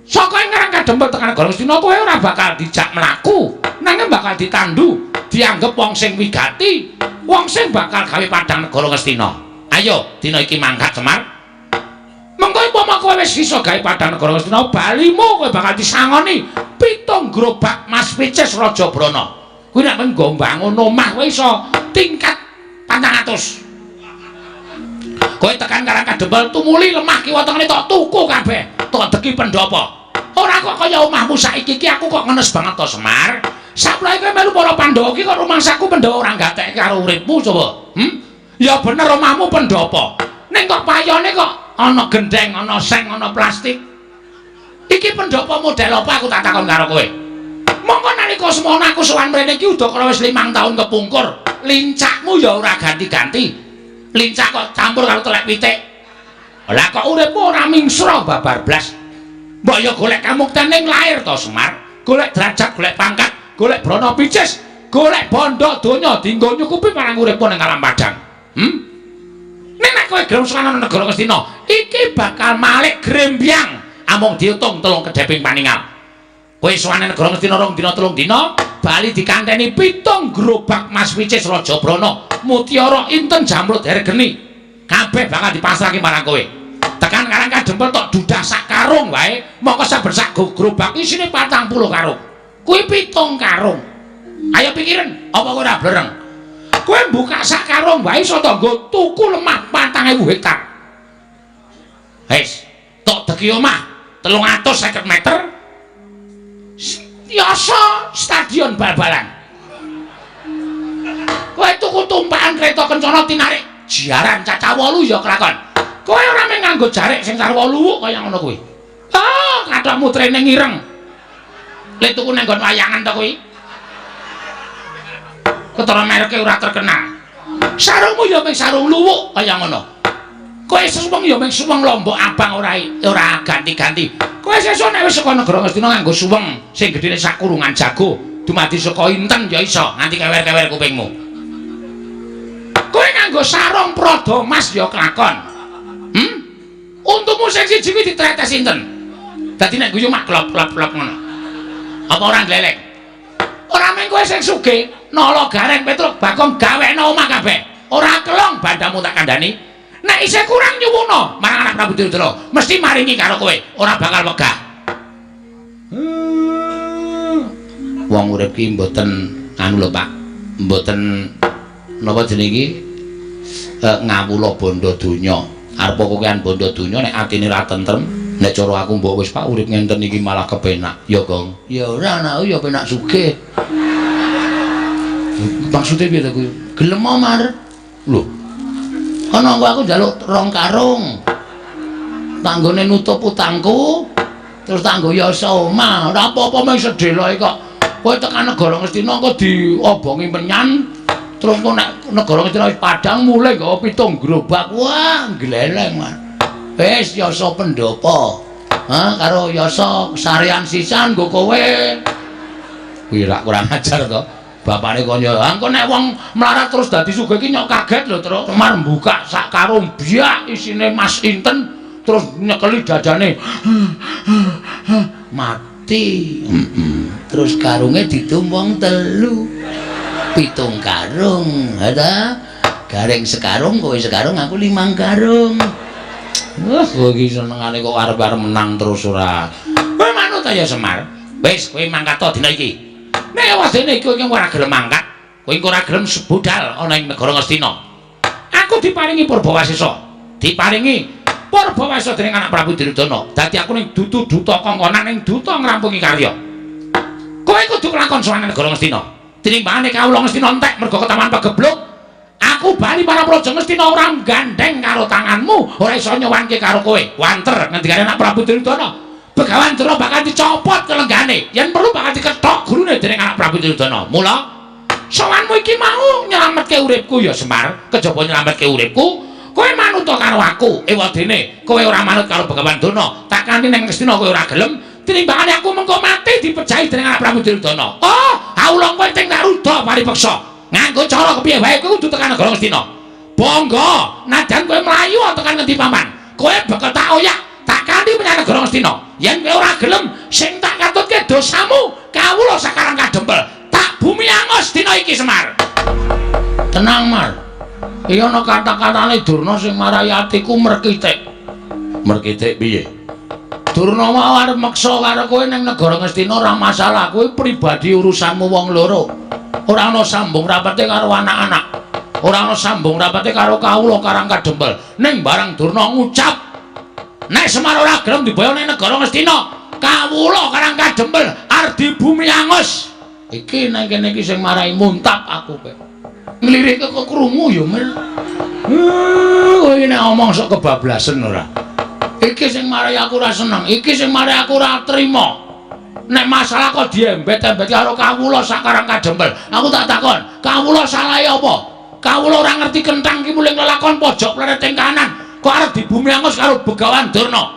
Saka ing Karang Kadempel tekan negara Ngastina kowe ora bakal dijak mlaku, nanging bakal ditandu, dianggep wong sing wigati, wong sing bakal gawe padang negara Ngastina. Ayo, dina iki mangkat Semar. Mengko upama kowe wis iso gawe padang negara Ngastina, balimu kowe bakal disangoni 7 gerobak Mas Picis Raja Brana. Kuwi nek nggo mbangun omah kowe iso tingkat 400. Kowe tekan Karang Kadempel tumuli lemah kiwa tengene tok tuku kabeh, tok deki pendopo. Ora kok kaya omahmu saiki iki aku kok ngenes banget to Semar. Saplae kowe melu para Pandhawa iki kok rumangsaku Pandhawa ora gatekke karo uripmu coba. Ya bener omahmu pendopo. Ning kok payone kok ana gendeng, ana seng, ana plastik. Iki pendopo model apa aku tak takon karo kowe. Mongko nalika semono aku sowan mrene iki udakara wis 5 taun kepungkur. Lincakmu ya ora ganti-ganti. Lincak kok campur karo telek pitik. Lah kok uripmu ora mingsra babar blas. Mbok ya golek kamuktening lair to Semar. Golek derajat, golek pangkat, golek brana picis, golek bondo donya dienggo nyukupi marang uripmu ning alam padang. Nek kowe gelem sowan negara Ngastina, iki bakal malik grembyang amung diutung 3 kedheping paningal. Kowe sowan negara Ngastina 2 dina 3 dina, bali dikanteni 7 gerobak Mas Picis Raja Brana, mutiara inten jamrut hergeni. Kabeh bakal dipasrahke marang kowe. Tekan Karang Kadempel tok dudah sak karung wae, mongko saben sak gerobak isine 40 karung. Kuwi 7 karung. Ayo pikirin, apa kowe ora blereng? Kowe buka sak karung wae iso to nggo tuku lemah 4.000 hektar. Wis, tok deki omah 350 meter. Yasa stadion bal-balan. Kowe tuku tumpakan kereta kencana tinarik jiaran cacah 8 ya kelakon. Kowe ora mung nganggo jarik sing karo 8 kaya ngono kuwi. Ah, kathokmu trene ngireng. Lek tuku nang nggon wayangan to kuwi. Ketara mereke ora terkenal. Sarungmu ya mung sarung luwuk kaya ngono. Kowe suweng ya mung suweng lombok abang ora ganti-ganti. Kowe sesuk nek wis saka negara Ngastina nganggo suweng sing gedene sak kurungan jago, dumadi saka inten ya iso nganti kewer-kewer kupingmu. Kowe nganggo sarung prada emas ya kelakon. Untukmu sing siji kuwi ditretes inten. Dadi nek guyu mak klop-klop ngono. Apa ora glelek? Ora mung kowe sing sugih, nala gareng Petruk Bagong gawekno omah kabeh. Ora kelong bandamu tak kandhani. Nek isih kurang nyuwuna marang anak Prabu Duryudana, mesti maringi karo kowe, ora bakal wegah. Wong urip ki mboten anu lho Pak. Mboten napa jenenge iki ngawula bondo donya. Arep kokean bondo donya nek atine ra tentrem, nek cara aku mbok wis Pak urip ngenten iki malah kepenak. Ya, Gong. Ya ora anakku ya penak sugih. Maksude piye to kuwi? Gelem omar. Lho. Ana aku njaluk 2 karung. Tanggone nutup utangku, terus tanggo yasa omah. Ora apa-apa mung sedhelae kok. Kowe tekan negara Ngastina kok diobongi menyan. Terus kok nek negara Ngastina wis padang mulai nggawa 7 gerobak. Wah, gleleng, Man. Wis yasa pendopo. Karo yasa sarean sisan nggo kowe. Kuwi ra kurang ajar to. Bapakne kaya, "Engko nek wong melarat terus dadi sugih ki nyok kaget lho, Tru." Semar mbuka sak karung biak isine Mas Inten terus nyekeli dadane. Mati. Terus karunge ditumpang 3. 7 karung, ada. Gareng sekarung, kowe sekarung, aku 5 karung. Wah, kowe iki senengane kok arep-arep menang terus ora. Kowe manut ta ya Semar? Wis, kowe mangkat to dina iki. Nek wadene iki kowe ora gelem mangkat, kowe ora gelem sebudal ana ing negara Ngastina. Aku diparingi Purbawasesa. Diparingi Purbawasesa dening anak Prabu Duryudana. Dadi aku ning dutu duta kongkonan ning duta ngrampungi karya. Kowe kudu kelakon sowan negara Ngastina. Tinimbangane kawula Ngastina entek mergo ketaman pagebluk. Aku bali para praja Ngastina ora gandeng karo tanganmu, ora iso nyowanke karo kowe. Wanter ngendikane anak Prabu Duryudana. Begawan Dura bakal dicopot kelenggane. Yen perlu bakal dikethok gurune dening anak Prabu Duryudana. Mula sowanmu iki mau nyelametke uripku ya Semar. Kejaba nyelametke uripku, kowe manut karo aku. Ewadene kowe ora manut karo Begawan Dura. Tak kanthi ning Ngastina kowe ora gelem, tinimbangane aku mengko mati dipejahi dening anak Prabu Duryudana. Oh, kawula penting tak rudha paripeksa. Nganggo cara kepiye wae kowe kudu tekan negara Ngastina. Bangga, najan kowe mlayu tekan ngendi paman. Kowe bakal tak oyak, tak kanthi menyang negara Ngastina. Yen kowe ora gelem, sing tak katutke dosamu, kawula sakarang kadempel. Tak bumi angus dina iki Semar. Tenang, Mar. Iki ana kata-katane Durna sing marai atiku merkitik. Merkitik piye? Durna mau arep meksa karo kowe ning negara Ngastina ora masalah. Kowe pribadi urusanmu wong loro. Ora ana sambung rapete karo anak-anak. Ora ana sambung rapete karo kawula Karang Kadempel. Ning barang Durna ngucap, nek Semar ora gelem diboyo ning negara Ngastina, kawula Karang Kadempel arep di bumi angus. Iki nang kene iki sing marai muntap aku kowe. Nglirike kok krungu ya, Mir. Kowe iki nek omong sok kebablasen ora. Iki sing marai aku ora seneng, iki sing marai aku ora trima. Nek masalah kok diembet-embet karo kawula Sakarang Kadempel. Aku tak takon, kawula salahe apa? Kawula ora ngerti kenthang ki muling lelakon pojok plereting kanan. Kok arep di bumi angus karo Begawan Durna.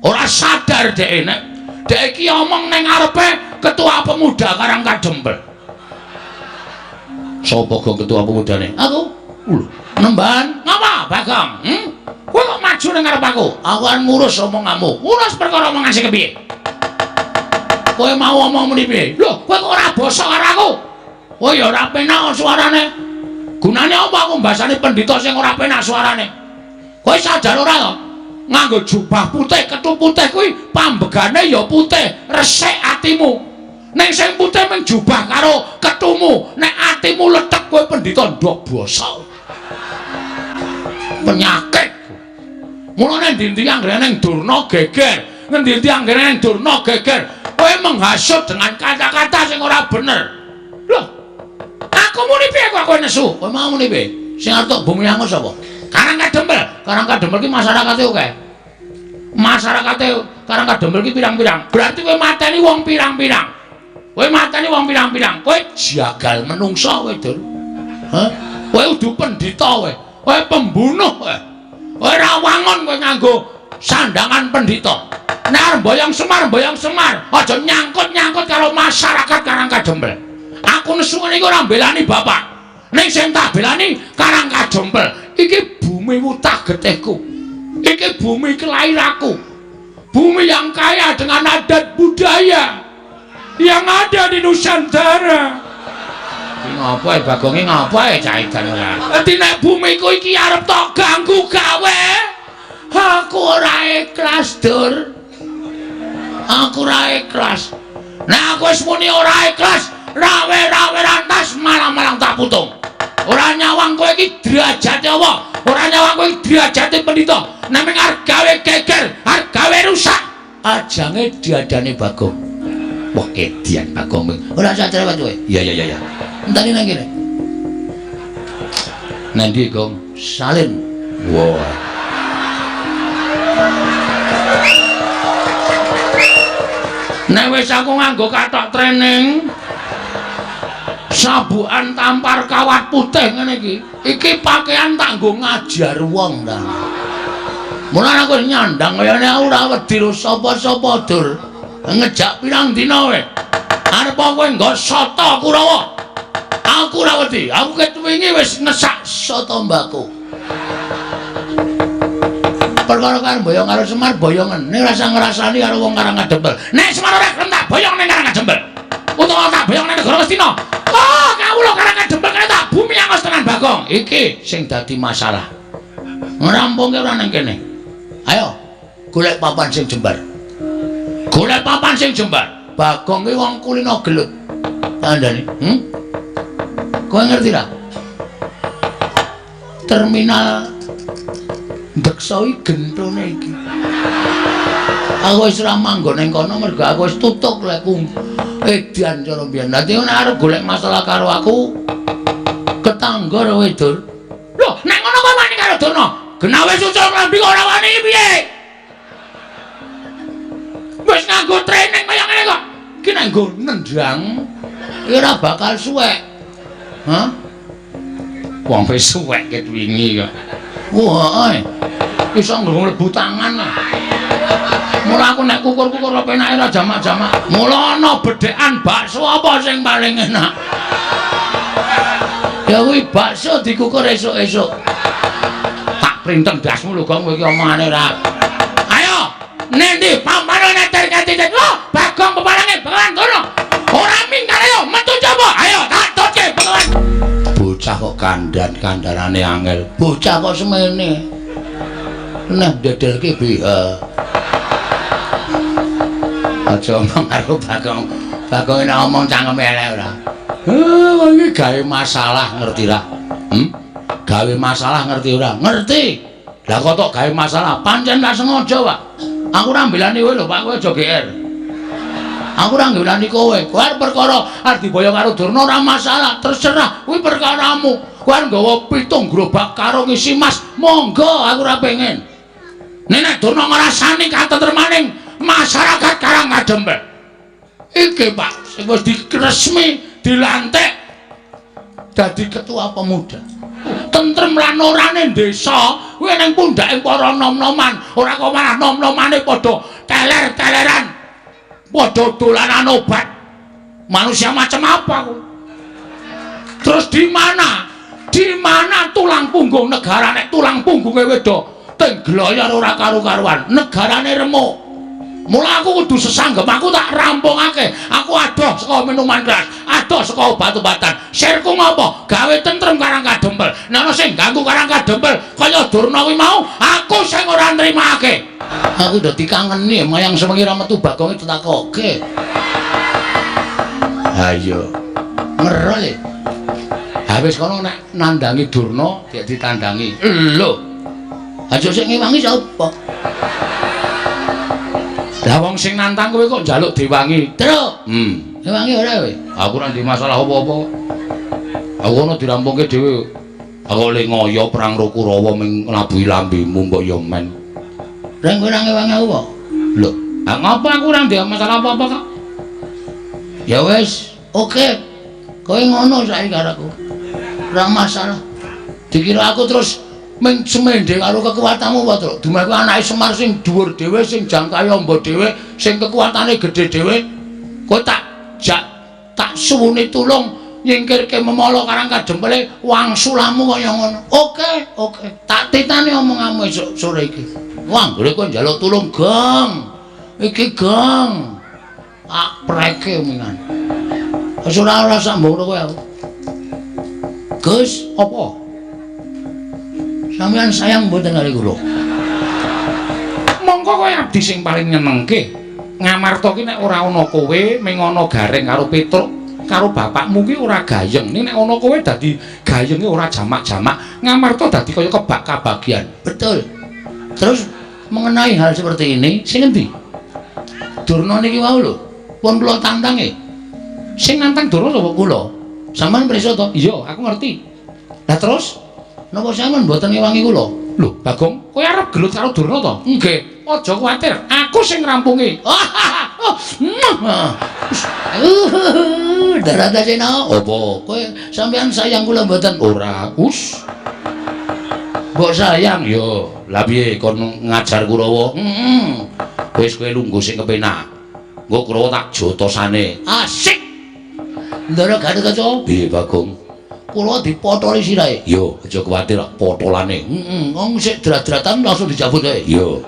Ora sadar dhek nek dhek iki omong ning ngarepe ketua pemuda Karang Kadempel. Sopo kok ketua pemudane? Aku. Nemban. Ngapa, Bagong? Kowe kok maju ning ngarep aku? Aku kan ngurus omonganmu. Ngurus perkara omongan sing kepiye? Kowe mau omong muni piye? Lho, kowe kok ora basa karo aku? Oh ya ora penak suarane. Gunane apa aku mbasani pendhita sing ora penak suarane? Kowe sadar ora to? Nganggo jubah putih, kethu putih kuwi pambegane ya putih, resik atimu. Ning sing putih mung jubah karo kethumu, nek atimu letek kowe pendhita ndok basa. Penyakit. Mulane ndi-ndi anggere ning Durna geger, ngendi-endi anggere ning Durna geger. Kowe menghasut dengan kata-kata sing ora bener. Loh. Aku muni piye kok kowe nesu? Kowe mau muni piye? Sing arep bumi angus apa? Karang Kadempel. Karang Kadempel ki masyarakate akeh. Masyarakate Karang Kadempel ki pirang-pirang. Berarti kowe mateni wong pirang-pirang. Kowe mateni wong pirang-pirang. Kowe jagal menungso kowe, Dur. Hah? Kowe udu pendhita kowe. Kowe pembunuh kowe. Kowe ora wangon kowe nganggo sandangan pendhita. Nek mboyong Semar, aja nyangkut-nyangkut karo masyarakat Karang Kadempel. Aku nesu ngene iki ora mbelani bapak. Ning sing tak belani Karang Kadempel. Iki bumi wutah getihku. Iki bumi kelahiranku. Bumi yang kaya dengan adat budaya yang ada di Nusantara. Iki ngapae Bagong iki ngapae caitan ora? Dadi nek bumiku iki arep tok ganggu gawe, aku ora ikhlas, Dur. Aku ora ikhlas. Nek aku wis muni ora ikhlas, rawe-rawe rantas malang-malang tak putung. Ora nyawang kowe iki derajate apa? Ora nyawang kowe iki derajate pendhita. Nek arep gawe geger, arep gawe rusak, ajange diadane Bagong. Wah, edian Bagong. Ora usah cerewet kowe. Iya. Entane nang kene. Nang ndi, Gong? Salin. Wah. Nek wis aku nganggo kathok training sabukan tampar kawat putih ngene iki pakaian tak nggo ngajar wong ta. Mulane aku nyandang kayane ora wedi sapa-sapa, Dur. Ngejak pirang dina kowe. Arep kowe nggo soto Kurawa. Aku ora wedi. Aku ket wingi wis nesak soto mbakku. Perkara karo boyong karo Semar boyongen. Nek rasa ngrasani karo wong Karangadempel. Nek Semar ora gelem tak boyong ning Karangadempel. Utawa tak boyong ning Negara Ngastina. Oh, kawula Karangadempel kene tak bumi angos tenan Bagong. Iki sing dadi masalah. Ngrampungke ora ning kene. Ayo, golek papan sing jembar. Golek papan sing jembar. Bagong ki wong kulino gelut. Kandhane, Kowe ngerti ra? Terminal Deksoi gentone iki. Aku wis ora manggon ning kono mergo aku wis tutuk lekku edan cara mbiyen. Dadi nek arep golek masalah karo aku ketangga ora wedul. Lho, nek ngono kok wani karo Durna? Genawe susul klambi kok ora wani piye? Wis nganggo training kaya ngene kok. Ki nek nggo nendang ora bakal suwek. Hah? Wong wis suwek ket wingi kok. Wah, iso mlebu tangan. Mula aku nek kukur-kukur kok penake ora jamak-jamak. Mula ana bedhekan bakso apa sing paling enak? Ya kuwi bakso dikukur esuk-esuk. Tak printeng dasmu lho Gong kowe iki omongane ra. Ayo, nek ndi pampane neter katitet. Loh, Bagong pepalange Bakalan Durna. Ora mingkar ayo metu coba. Ayo tak totke Bakalan. Bocah kok kandan-kandanane angel. Bocah kok semene. Nah dedelke BH. Aja omong karo Bagong. Bagong nek omong cangkeme elek ora. Wong iki gawe masalah ngerti ra? Gawe masalah ngerti ora? Ngerti. Lah kok tok gawe masalah pancen gak sengaja, Pak. Aku ora mbelani kowe lho, Pak, kowe aja GR. Aku ora ngelani kowe. Kowe arep perkara arep diboyo karo Durna ora masalah, terserah. Kuwi perkaramu. Kowe arep nggawa 7 gerobak karo ngisi mas, monggo aku ora pengen. Nek Durna ngrasani katentremaning masyarakat Karangadempel. Iki, Pak, sing wis diresmi dilantik dadi ketua pemuda. Tentrem lan orane desa kuwi ning pundhake para nom-noman. Ora kok malah nom-nomane padha teler-teleran. Padha dolanan obat. Manusia macam apa ku? Terus di mana? Di mana tulang punggung negara nek tulang punggunge wedok teng gloyor ora karu-karuan. Negarane remuk. Mula aku kudu sesanggem, aku tak rampungake. Aku adoh saka minuman keras, adoh saka obat-obatan. Sirku ngopo? Gawe tentrem Karangadempel. Nek ana sing ganggu Karangadempel kaya Durna kuwi mau, aku sing ora nrimake. Aku dadi kangeni mayang sewengi ra metu Bagong ditakoke. Ayo. Ngero le. Ha wis kono nek nandangi Durna nek ditandangi. Lho. Aja sing ngewangi sapa? Lah wong sing nantang kowe kok njaluk diwangi. Truk. Diwangi ora kowe? Aku ora ndek masalah apa-apa. Aku ono dirampungke dhewe. Aku le ngoyo perang ro Kurawa ming nglabuhi lambemu mbok yo men. Reng kowe ora ngewangi aku kok. Lho, ngapa aku ora ndek masalah apa-apa kok? Ya wis, oke. Kowe ngono saiki karo aku. Ora masalah. Dikira aku terus ming semendhe karo kekuatanmu apa, Truk? Dumeku anake Semar sing dhuwur dhewe, sing jangkae amba dhewe, sing kekuatane gedhe dhewe. Kowe tak suwune tulung nyingkirke memala Karangadempele wangsulamu kaya ngono. Oke. Tak titani omonganmu esuk sore iki. Wanggure kowe njaluk tulung, Gong. Iki, Gong. Tak preke omongan. Wis ora sambung kowe aku. Gus, apa? Sampeyan sayang mboten kali kula. Mongko kowe abdi sing paling nyenengke. Ngamarta ki nek ora ana kowe, ming ana Gareng karo Petruk karo bapakmu ki ora gayeng. Nek ana kowe dadi gayenge ora jamak-jamak. Ngamarta dadi kaya kebak kabagian. Betul. Terus mengenai hal seperti ini, sing endi? Durna niki wau lho. Pun kula tantange. Sing nantang Durna sapa kula? Sampeyan prisa to? Iya, aku ngerti. Lah terus napa sampeyan mboten ngewangi kula? Lho, Bagong, kowe arep gelut karo Durna to? Nggih, aja kuwatir. Aku sing ngrampungi. Daradasena, apa? Kowe sampeyan sayang kula mboten? Ora, us. Mbok sayang yo. Lah piye kon ngajar Kurawa? Wis kowe lungguh sing kepenak. Engko Kurawa tak jotosane. Asik. Ndara Gatotkaca. Piye Bagong? Kula dipotoli sirahe. Yo, aja kuwatir potolane. Wong sik drat-dratan langsung dicabut ae. Yo.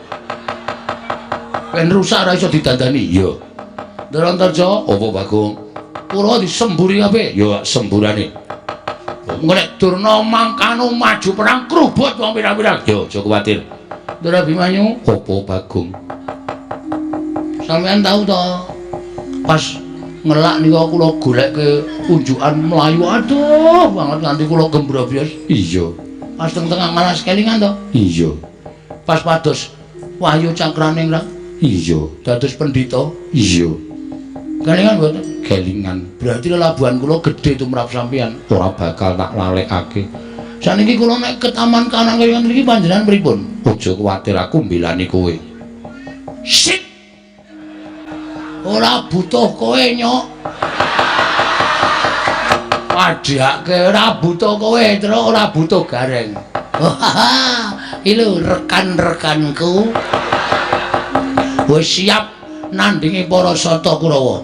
Ben rusak ora iso didandani. Yo. Ndara Antarja, apa Bagong? Kula disemburi kabeh. Yo, semburane. Nek Durna mangkanu maju perang krubut wong pirang-pirang. Yo, aja kuwatir. Ndara Abimanyu, apa Bagong? Sampeyan tahu to pas ngelak nika kula goleke unjukan mlayu aduh banget nganti kula gembrobyos. Iya. Pas teng-tengah malas kelingan to? Iya. Pas pados wahyu cakrane ngrang. Iya. Dados pendhita. Iya. Kelingan mboten? Kelingan. Berarti lelabuhan kula gedhe tumrap sampeyan. Ora bakal tak lalekake. Saniki kula nek ke taman kanan kelingan mriki panjenengan pripun? Aja kuwatir aku mbelani kowe. Sip. Ora butuh kowe nyok. Padhake ora butuh kowe, terus ora butuh gareng. Iki rekan-rekanku. Wis siap nandingi para Sata Kurawa.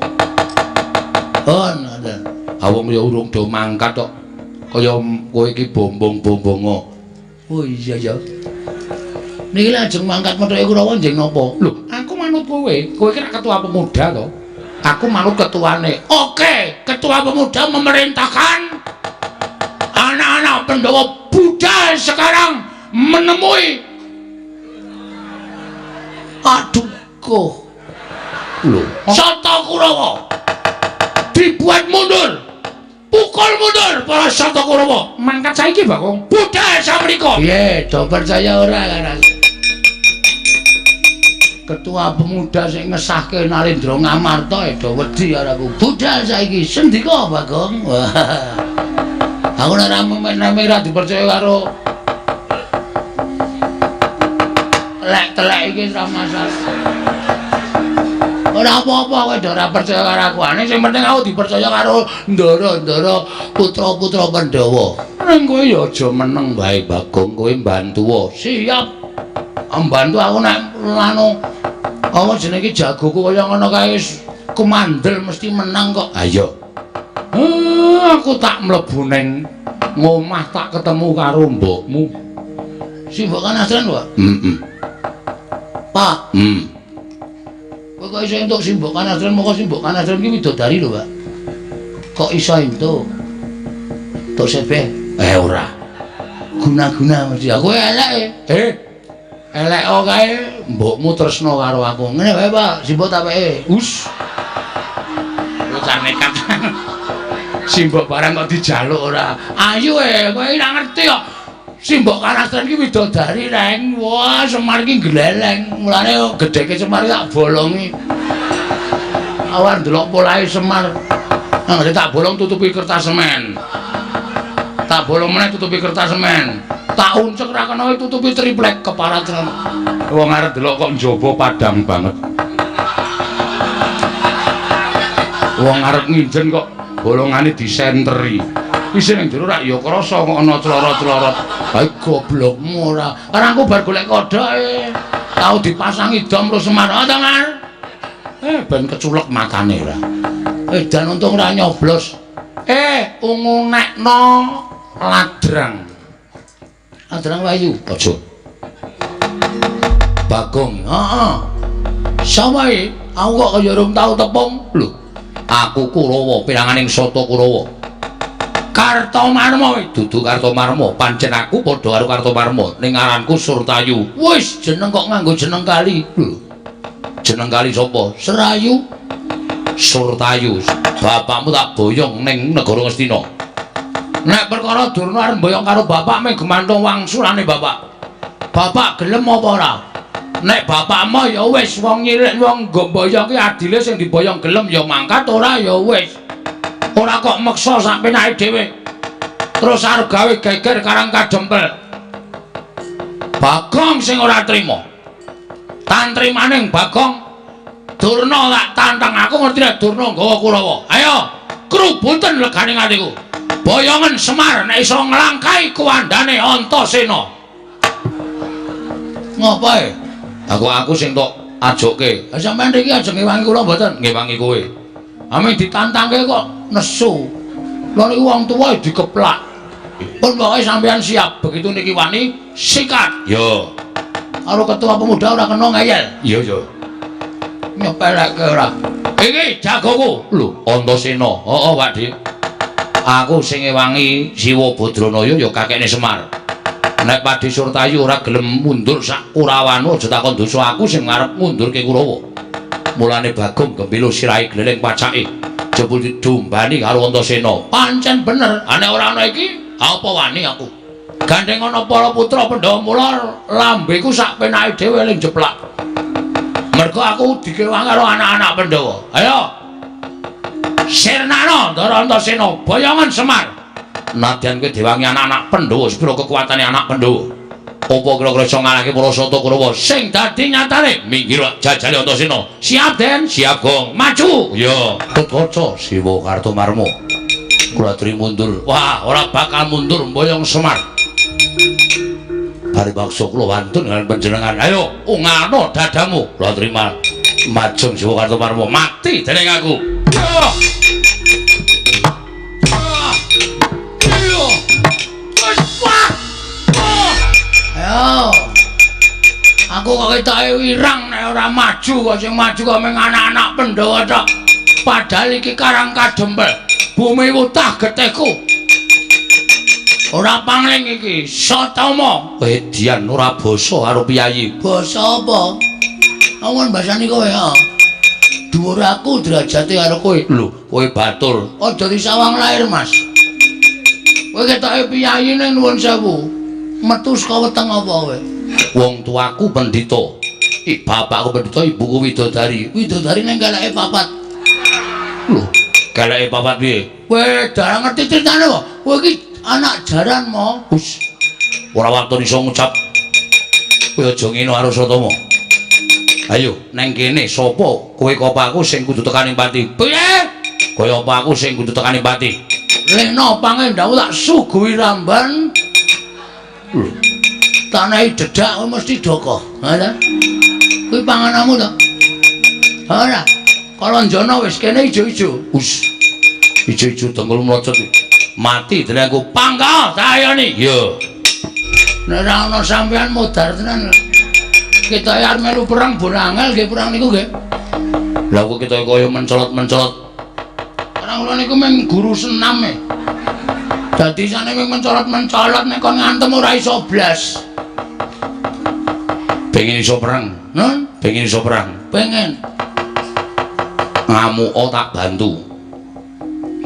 Oh, ngoten. Awong ya urung do mangkat kok. Kaya kowe iki bombong-bombongo. Oh iya ya. Niki lajeng mangkat methuke Kurawa njeng napa? Lho, aku manut kowe. Kowe iki ketua pemuda to. Aku manut ketuane. Oke, ketua pemuda memerintahkan anak-anak Pandhawa Buddha sekarang menemui. Aduh, kok. Lho, Sata Kurawa dibuat mundur. Pukul mundur para Sata Kurawa. Mangkat saiki, Bagong. Buddha samriko. Piye, do percaya ora kan? Ketua pemuda sing ngesahke Narendra Ngamarta do wedi karo aku. Budal saiki sendika Bagong. Aku nek rame-rame ra dipercaya karo telek-telek iki ora masalah. Ora apa-apa kowe do ora percaya karo aku. Ane sing penting aku dipercaya karo ndara-ndara putra-putra Pandhawa. Ning kowe ya aja meneng bae Bagong, kowe mbantu. Siap. Mbantu aku nek anu apa jenenge jagoku kaya ngono kae kumandel mesti menang kok. Ayo. Aku tak mlebu ning ngomah tak ketemu karo mbokmu. Si Mbok Kanasren, Pak? Pak. Kowe kok iso entuk si Mbok Kanasren, moko si Mbok Kanasren iki widodari lho, Pak. Kok iso entuk? Tok sepe? Ora. Guna-guna mesti aku elek. Elek kae mbokmu tresno karo aku. Ngene wae, Pak, simbok tapeke. Us. Bocah nekat. Simbok barang kok dijaluk ora. Ayo kowe ora ngerti kok. Simbok Kanasren iki widodari, Reng. Wah, Semar iki gleleng. Mulane gedheke Semar tak bolongi. Awan ndelok polahe Semar. Nang tak bolong tutupi kertas semen. Tak bolong meneh tutupi kertas semen. Tak uncek ra kena tutupi triplek keparat tenan. Wong arep delok kok njaba padang banget. Wong arep nginjen kok bolongane disenteri. Wis ning jero rak ya krasa kok ana clorot-clorot. Ha goblokmu ora. Karena aku bar golek kodoke. Tau dipasangi dom terus Semar. Oh, Semar. Ben keculek matane ora. Dan untung ora nyoblos. Ungu nekno ladrang. Adrang Wayu. Aja. Bagong. Heeh. Sapa iki? Aku kok kaya urung tau tepung. Lho. Aku Kurawa, piranganing Sata Kurawa. Kartomarma dudu Kartomarma, pancen aku padha karo Kartomarma, ning aranku Surtayu. Wis jeneng kok nganggo jeneng kali. Lho. Jeneng kali sapa? Serayu. Surtayu. Bapakmu tak boyong ning negara Ngastina. Nek perkara Durna arep mboyong karo bapak meh gemantung wangsulane bapak. Bapak gelem apa ora? Nek bapakmu ya wis wong nyilik wong ngomboyong ki adile sing diboyong gelem ya mangkat ora ya wis. Ora kok meksa sak penake dhewe. Terus arep gawe geger karang kadempel. Bagong sing ora trima. Tantrimaning Bagong Durna tak tantang aku ngerti nek Durna nggawa Kurawa. Ayo, krubuten legane atiku. Boyongan Semar nek iso nglangkai kuwandane Antasena. Ngopo aku sing tok ajoke. Lah sampean iki aja ngewangi kula mboten, ngewangi kowe. Ame ditantangke kok nesu. Lha niku wong tuwa dikeplak. Pun pokoke sampean siap begitu niki wani sikat. Yo. Karo ketua pemuda ora kena ngeyel. Iya, yo. Nyepelekke ora. Iki jagoku. Lho, Antasena. Heeh, Pakde. Aku sing ngewangi Siwa Badranaya ya kakekne Semar. Nek Pakde Surtayu ora gelem mundur sak Kurawana aja takon dosa aku sing ngarep mundurke Kurawa. Mulane Bagong gembelo sirahe gleleng pacake. Jebul didombani karo Antasena. Pancen bener, nek ora ana iki apa wani aku. Gandeng ana para putra Pandhawa mula lambeku sak penake dhewe eling jeplak. Mergo aku dikewang karo anak-anak Pandhawa. Ayo. Sirnana Ndara Antasena, boyongan Semar. Nadyan kowe diwangi anak-anak Pandhawa, sepira kekuatane anak Pandhawa. Apa kira-kira iso ngalahke para Sata Kurawa sing dadi nyatane? Minggir jajale Antasena. Siap, Den? Siap, Gong. Maju. Ya, Totkaca Siwa Kartomarma. Kula aturi mundur. Wah, ora bakal mundur boyong Semar. Bari baksa kula wantun dengan panjenengan. Ayo, ungano dadamu. Kula terima majeng Siwa Kartomarma. Mati dening aku. Ayo. Aku kok ketoke wirang nek ora maju kok sing maju kok mung anak-anak Pandhawa tok. Padahal iki Karang Kadempel. Bumi wutah getihku. Ora pangling iki, Satama. Edian ora basa karo piyayi. Basa apa? Awon basani kowe ha. Dhuwur aku derajate karo kowe. Lho, kowe batul. Aja disawang lair, Mas. Kowe ketoke piyayi ning nuwun sewu. Metu saka weteng apa kowe? Wong tuaku pendhita. Bapakku pendhita, ibuku widodari. Widodari ning galake papat. Lho, galake papat piye? Kowe darang ngerti critane kok. Kowe iki anak jaran mo. Wis. Ora waktune iso ngucap. Kowe aja ngene karo Satama. Ayo, neng kene sapa kowe kopaku sing kudu tekaning pati? Piye? Kaya apa aku sing kudu tekaning pati? Lena pangendhamu tak suguhi ramban. Lho. Tanahe dedak mesti doko. Ha ta? Kuwi pangananmu to? Ora. Kalonjana wis kene ijo-ijo. Wis. Ijo-ijo dengkul mlocot iki. Mati dening aku pangkal sayani. Yo. Nek ora ana sampean modar tenan. Kita arep melu perang bonangel nggih perang niku nggih. Lah kok kita kaya mencolot-mencolot. Perang kula niku mung guru senam e. Dadi sane mung mencolot-mencolot nek kon ngantem ora iso blas. Pengen iso perang? Nun? Pengen iso perang? Pengen. Ngamuka tak bantu.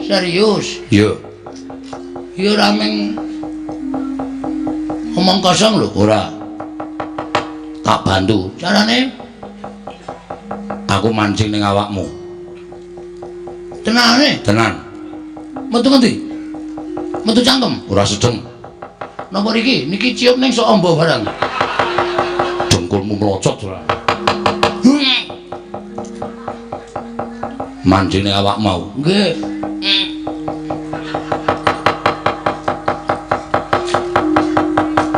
Serius? Iya. Ya ora mung omong kosong lho, ora. Tak bantu. Carane? Aku mancing ning awakmu. Tenane? Tenan. Metu ngendi? Metu cangkem? Ora sedeng. Napa niki? Niki ciup ning sok amba barang. Dengkulmu mlocot ora. Mancing ning awak mau. Nggih.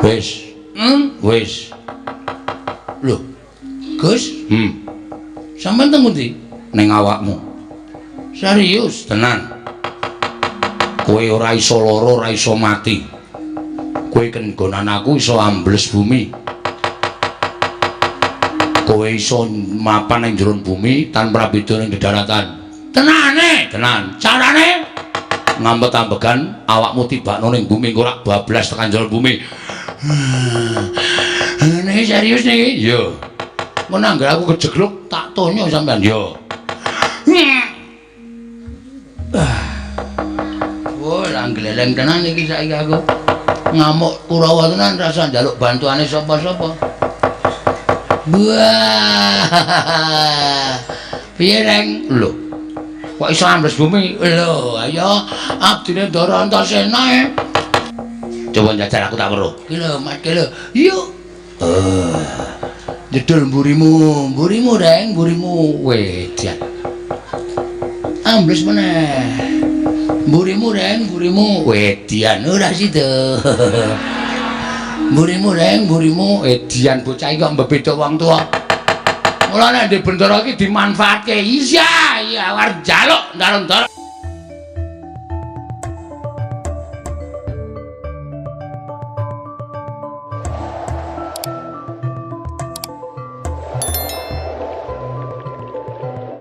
Wis. Wis. Lho. Gus? Sampeyan teng pundi? Ning awakmu. Serius? Tenan. Kowe ora iso lara, ora iso mati. Kowe kenggonan aku iso ambles bumi. Kowe iso mapan ning jero bumi tanpa beda ning daratan. Tenane? Tenan. Carane? Ngambet-ambekan awakmu tibakno ning bumi ora bablas tekan jero bumi. Niki serius niki? Yo. Mun anggere aku kejegluk tak tonyo sampean. Yo. Oh, lang gleleng tenan iki saiki aku. Ngamuk Kurawa tenan rasa njaluk bantuane sapa-sapa. Wah. Piye reng? Lho. Kok iso ambles bumi? Lho, ayo abdine Ndara Antasena. Coba njajar aku tak weruh. Ki lho, Mas ki lho. Yuk. Jedul mburimu reng, mburimu wedyan. Ambles meneh. Mburimu reng, mburimu wedyan ora sida. Mburimu reng, mburimu wedyan bocah iki kok mbebeda wong tuwa. Mula nek ndek bendara iki dimanfaatke. Iya, war njaluk ndara-ndara.